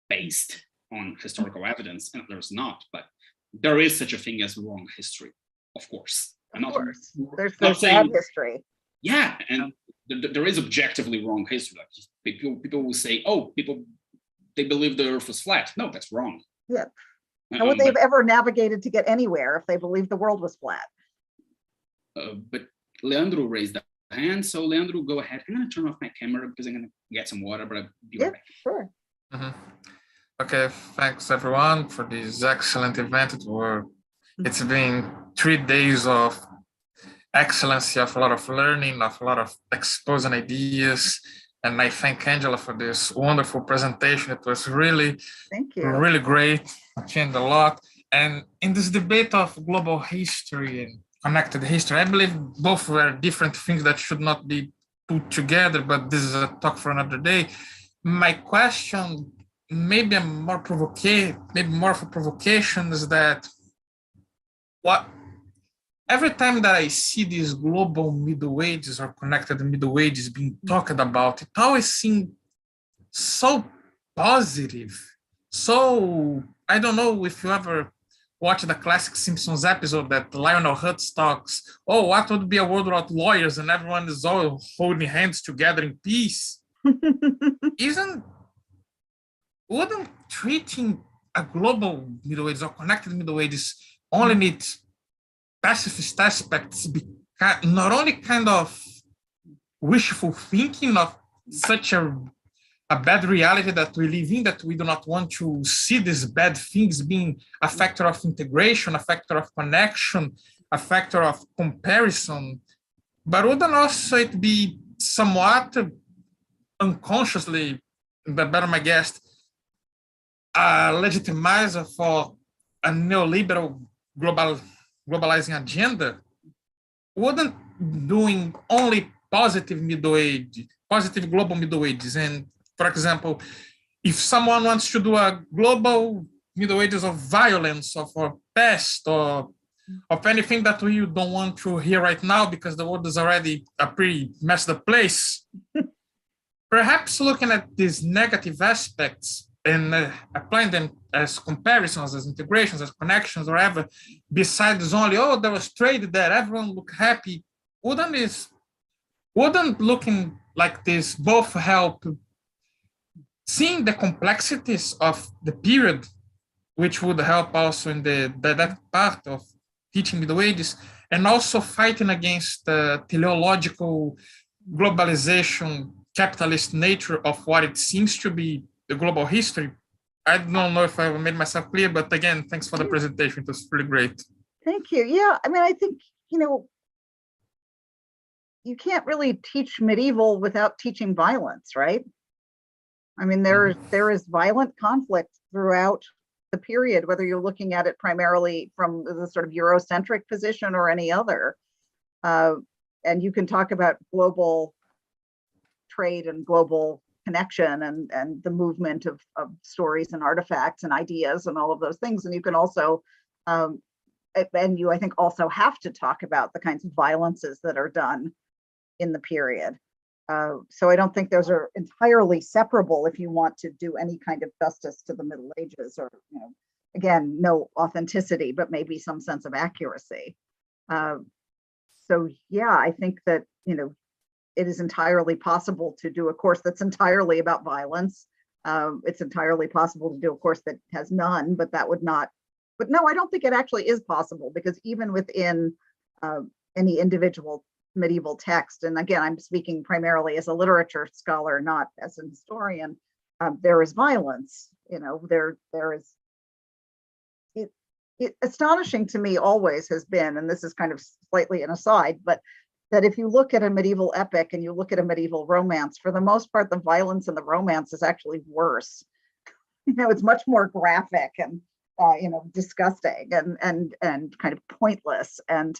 based on historical evidence, and there's not, but there is such a thing as wrong history, of course. Of course. There's bad history. Yeah, and there is objectively wrong history. Like people will say, oh, they believe the earth was flat. No, that's wrong. Yeah. How would they have ever navigated to get anywhere if they believed the world was flat? But Leandro raised a hand, so Leandro, go ahead. I'm going to turn off my camera because I'm going to get some water, but I'll be right back. Sure. Okay, thanks everyone for this excellent event. It's been 3 days of excellency, of a lot of learning, of a lot of exposing ideas. And I thank Angela for this wonderful presentation. It was really, really great. I learned a lot. And in this debate of global history and connected history, I believe both were different things that should not be put together, but this is a talk for another day. My question, maybe more of a provocation, is that every time that I see these global Middle Ages or connected Middle Ages being talked about, it always seems so positive. So I don't know if you ever watched the classic Simpsons episode that Lionel Hutz talks, oh, what would be a world without lawyers and everyone is all holding hands together in peace? Wouldn't treating a global Middle Ages or connected Middle Ages only need pacifist aspects, not only kind of wishful thinking of such a bad reality that we live in, that we do not want to see these bad things being a factor of integration, a factor of connection, a factor of comparison, but wouldn't also it be somewhat unconsciously, but better my guess, a legitimizer for a neoliberal globalizing agenda? Wouldn't doing only positive global Middle Ages, and for example, if someone wants to do a global Middle Ages of violence, of a pest, or of anything that we don't want to hear right now because the world is already a pretty messed up place, perhaps looking at these negative aspects and applying them as comparisons, as integrations, as connections, or whatever, besides only, oh, there was trade there, everyone look happy, wouldn't looking like this both help seeing the complexities of the period, which would help also in that part of teaching Middle Ages, and also fighting against the teleological globalization, capitalist nature of what it seems to be the global history. I don't know if I made myself clear, but again, thanks for the presentation. It was really great. Thank you. Yeah, I mean, I think, you can't really teach medieval without teaching violence, right? I mean, there is violent conflict throughout the period, whether you're looking at it primarily from the sort of Eurocentric position or any other. And you can talk about global trade and global connection and the movement of stories and artifacts and ideas and all of those things. And you can also, and you, I think, also have to talk about the kinds of violences that are done in the period. So I don't think those are entirely separable if you want to do any kind of justice to the Middle Ages, or, again, no authenticity, but maybe some sense of accuracy. So yeah, I think that, it is entirely possible to do a course that's entirely about violence. It's entirely possible to do a course that has none, but that would not, but no, I don't think it actually is possible, because even within any individual medieval text, and again, I'm speaking primarily as a literature scholar, not as an historian, there is violence. There is, it astonishing to me always has been, and this is kind of slightly an aside, but that if you look at a medieval epic and you look at a medieval romance, for the most part, the violence in the romance is actually worse. It's much more graphic and disgusting and kind of pointless and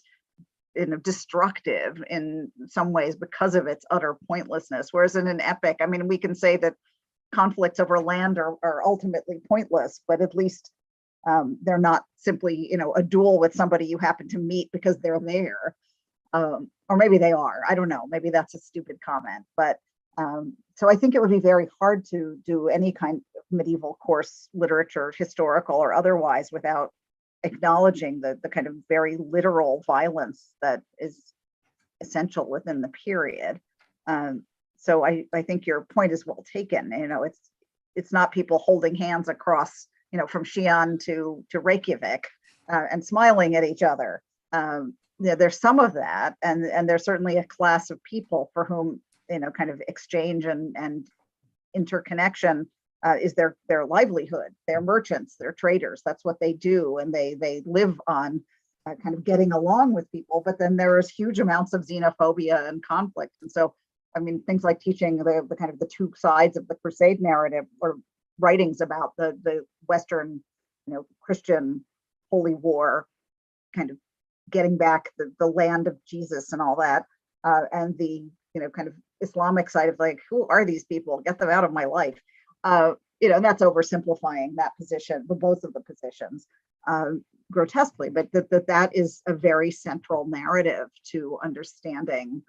destructive in some ways because of its utter pointlessness. Whereas in an epic, I mean, we can say that conflicts over land are ultimately pointless, but at least they're not simply, a duel with somebody you happen to meet because they're there. Or maybe they are, I don't know, maybe that's a stupid comment, but so I think it would be very hard to do any kind of medieval course, literature, historical or otherwise, without acknowledging the kind of very literal violence that is essential within the period. So I think your point is well taken. It's not people holding hands across, from Xi'an to Reykjavik and smiling at each other. There's some of that, and there's certainly a class of people for whom kind of exchange and interconnection is their livelihood. They're merchants, they're traders. That's what they do, and they live on kind of getting along with people. But then there is huge amounts of xenophobia and conflict, and so I mean, things like teaching the kind of the two sides of the Crusade narrative, or writings about the Western, Christian holy war, kind of getting back the land of Jesus and all that, and the kind of Islamic side of like, who are these people? Get them out of my life. And that's oversimplifying that position, but both of the positions grotesquely, but that is a very central narrative to understanding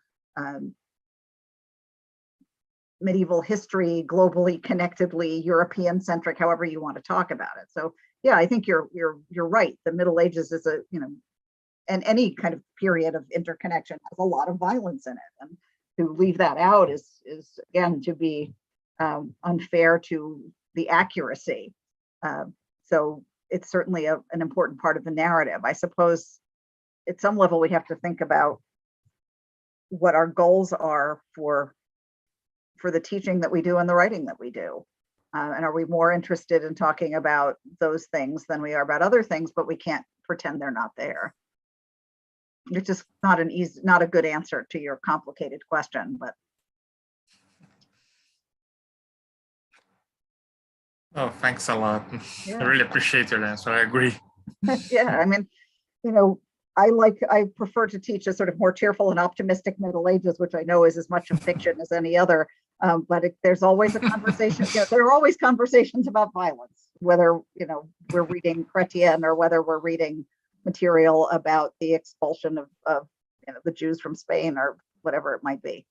medieval history, globally connectedly, European centric, however you want to talk about it. So yeah, I think you're right. The Middle Ages is and any kind of period of interconnection has a lot of violence in it, and to leave that out is again to be unfair to the accuracy. So it's certainly an important part of the narrative. I suppose at some level we have to think about what our goals are for the teaching that we do and the writing that we do. And are we more interested in talking about those things than we are about other things, but we can't pretend they're not there. It's just not a good answer to your complicated question, but. Oh, thanks a lot. Yeah. I really appreciate your answer. I agree. Yeah, I mean, I prefer to teach a sort of more cheerful and optimistic Middle Ages, which I know is as much a fiction as any other. But there's always a conversation. There are always conversations about violence, whether we're reading Chrétien or whether we're reading material about the expulsion of the Jews from Spain or whatever it might be.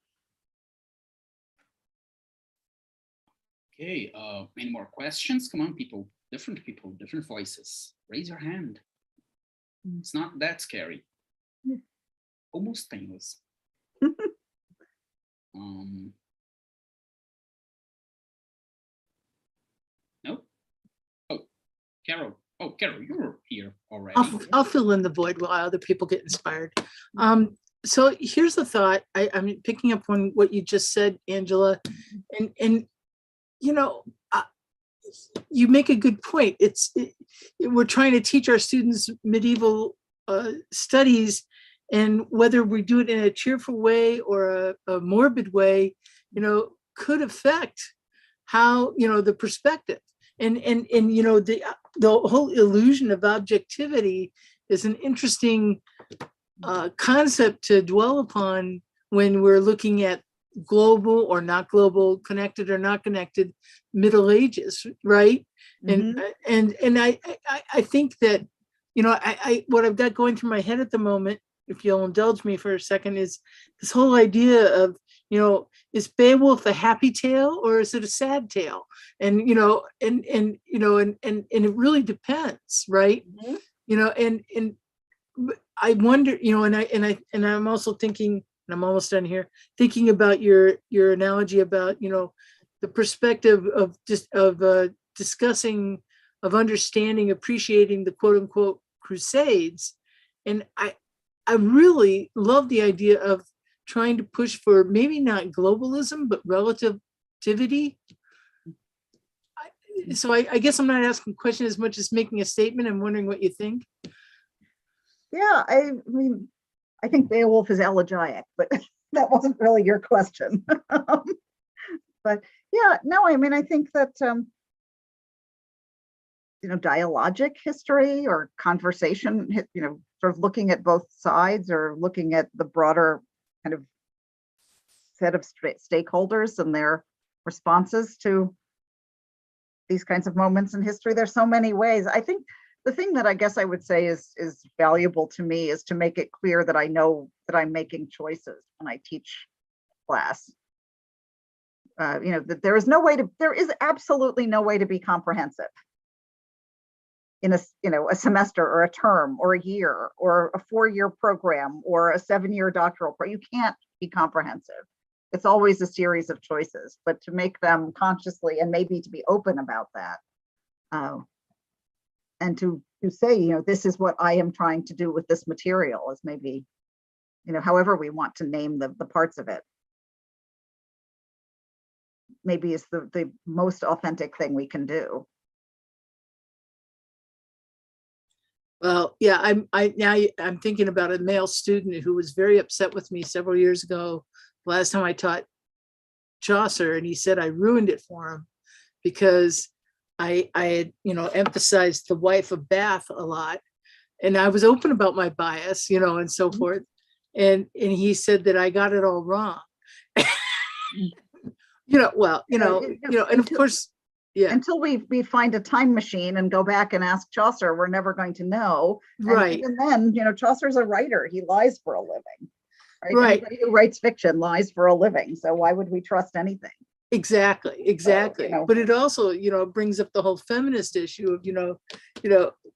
Okay, any more questions? Come on, people, different voices. Raise your hand. It's not that scary. Almost painless. Carol. Oh, Carol, you were here already. I'll fill in the void while other people get inspired. So here's the thought. I'm picking up on what you just said, Angela, and you know, you make a good point. We're trying to teach our students medieval studies, and whether we do it in a cheerful way or a morbid way, you know, could affect how, you know, the perspective. And you know, the whole illusion of objectivity is an interesting concept to dwell upon when we're looking at global or not global, connected or not connected Middle Ages, right? Mm-hmm. And I think that, you know, I what I've got going through my head at the moment, if you'll indulge me for a second, is this whole idea of, you know, is Beowulf a happy tale or is it a sad tale? And you know, and you know, and it really depends, right? Mm-hmm. You know, and I wonder, you know, and I'm also thinking, and I'm almost done here, thinking about your analogy about, you know, the perspective of just discussing, of understanding, appreciating the quote unquote Crusades. And I really love the idea of trying to push for maybe not globalism, but relativity. So I guess I'm not asking a question as much as making a statement. I'm wondering what you think. Yeah, I mean, I think Beowulf is elegiac, but that wasn't really your question. But yeah, no, I mean, I think that, you know, dialogic history or conversation, you know, sort of looking at both sides or looking at the broader kind of set of stakeholders and their responses to these kinds of moments in history. There's so many ways. I think the thing that I guess I would say is valuable to me is to make it clear that I know that I'm making choices when I teach class. You know, that there is absolutely no way to be comprehensive in a semester or a term or a year or a 4-year program or a 7-year doctoral program. You can't be comprehensive. It's always a series of choices, but to make them consciously and maybe to be open about that. And to say, you know, this is what I am trying to do with this material is maybe, you know, however we want to name the parts of it, maybe is the most authentic thing we can do. Well, yeah, I'm thinking about a male student who was very upset with me several years ago, last time I taught Chaucer, and he said I ruined it for him because I had, you know, emphasized the wife of Bath a lot, and I was open about my bias, you know, and so forth. And he said that I got it all wrong. You know, well, you know, and of course, yeah. Until we find a time machine and go back and ask Chaucer, we're never going to know. Right. And even then, you know, Chaucer's a writer. He lies for a living. Right. Right. Anybody who writes fiction lies for a living. So why would we trust anything? Exactly. So, you know, but it also, you know, brings up the whole feminist issue of, you know,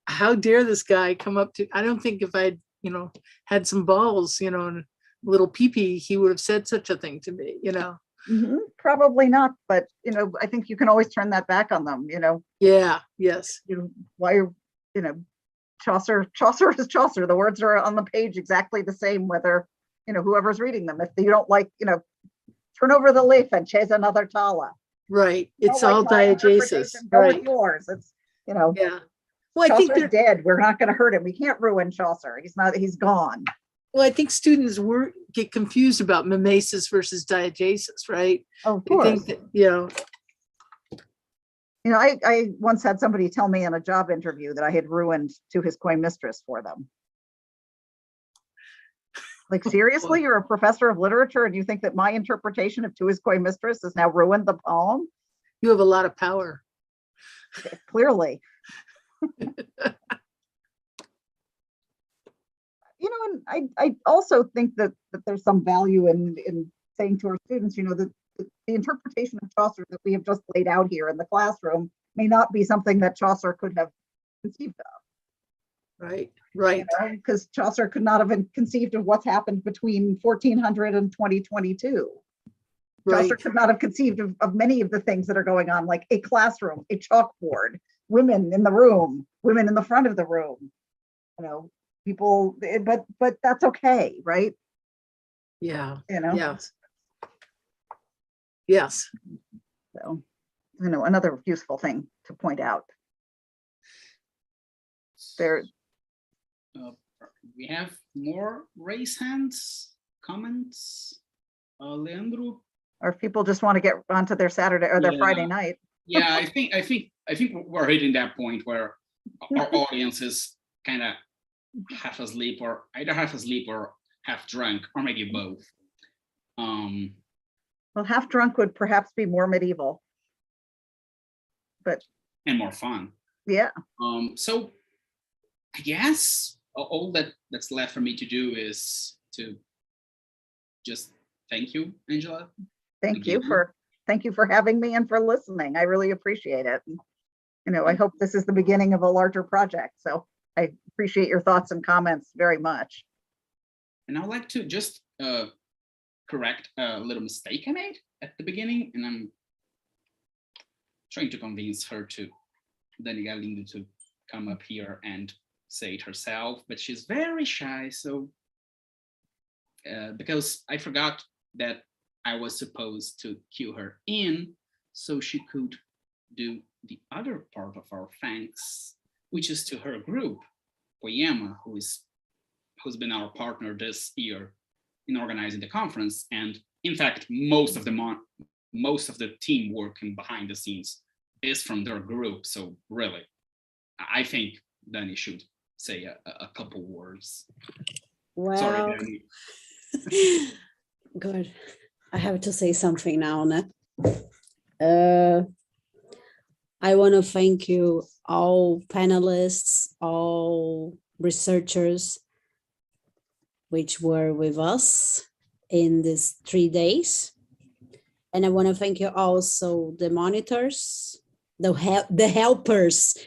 how dare this guy come up to, I don't think if I'd, you know, had some balls, you know, and a little pee-pee, he would have said such a thing to me, you know. Mm-hmm. Probably not, but you know, I think you can always turn that back on them, you know. Yeah, yes. You know, why, you know, Chaucer is Chaucer. The words are on the page exactly the same, whether, you know, whoever's reading them. If you don't like, you know, turn over the leaf and chase another tala. Right. It's all diegesis. Go right. with yours. It's, you know. Yeah. Well, Chaucer's I think dead. We're not going to hurt him. We can't ruin Chaucer. He's gone. Well, I think students get confused about mimesis versus diegesis, right? Oh, of course. I think that, you know, I once had somebody tell me in a job interview that I had ruined To His Coy Mistress for them. Like, seriously, you're a professor of literature and you think that my interpretation of To His Coy Mistress has now ruined the poem? You have a lot of power. Clearly. You know, and I also think that there's some value in saying to our students, you know, that the interpretation of Chaucer that we have just laid out here in the classroom may not be something that Chaucer could have conceived of. Right. Because Chaucer could not have conceived of what's happened between 1400 and 2022. Right. Chaucer could not have conceived of many of the things that are going on, like a classroom, a chalkboard, women in the room, women in the front of the room, people, but that's okay, right? Yeah. You know, Yes. Yes. so, another useful thing to point out. There, we have more raise hands, comments. Leandro. or if people just want to get onto their Saturday or their Friday night. Yeah, I think we're hitting that point where our audience is kind of half asleep, or either half asleep or half drunk, or maybe both. Well, half drunk would perhaps be more medieval, but and more fun. Yeah. So I guess all that's left for me to do is to just thank you, Angela. Thank you for having me and for listening. I really appreciate it. I hope this is the beginning of a larger project. So I appreciate your thoughts and comments very much. And I'd like to just correct a little mistake I made at the beginning, and I'm trying to convince her to, Dani Galindo, to come up here and say it herself, but she's very shy. So because I forgot that I was supposed to cue her in so she could do the other part of our thanks, which is to her group, Poema, who's been our partner this year in organizing the conference. And in fact, most of the team working behind the scenes is from their group. So really, I think Dani should say a couple words. Well, sorry, Dani. Good. I have to say something now, no? I want to thank you, all panelists, all researchers, which were with us in these 3 days. And I want to thank you also the monitors, the helpers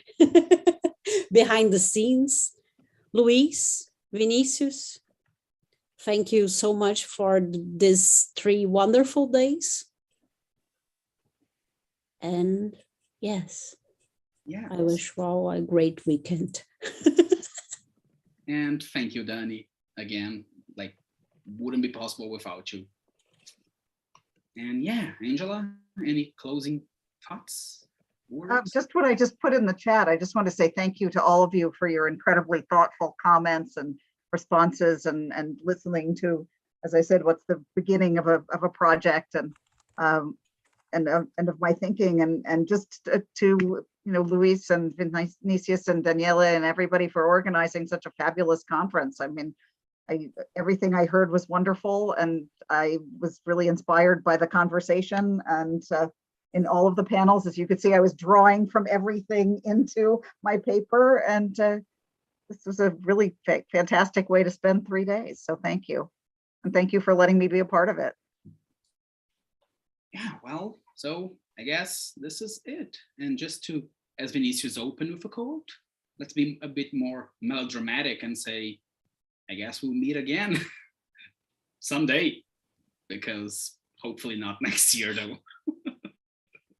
behind the scenes, Luis, Vinicius. Thank you so much for these 3 wonderful days. And yes, I wish you all a great weekend. And thank you, Dani, again. Like, wouldn't be possible without you. And yeah, Angela, any closing thoughts? Just what I just put in the chat. I just want to say thank you to all of you for your incredibly thoughtful comments and responses and listening to, as I said, what's the beginning of a project and of my thinking and just to Luis and Vinicius and Daniela and everybody for organizing such a fabulous conference. I mean, everything I heard was wonderful, and I was really inspired by the conversation. And in all of the panels, as you could see, I was drawing from everything into my paper, and this was a really fantastic way to spend 3 days. So thank you. And thank you for letting me be a part of it. Yeah, well, so I guess this is it. And just to, as Vinicius opened with a quote, let's be a bit more melodramatic and say, I guess we'll meet again someday, because hopefully not next year though.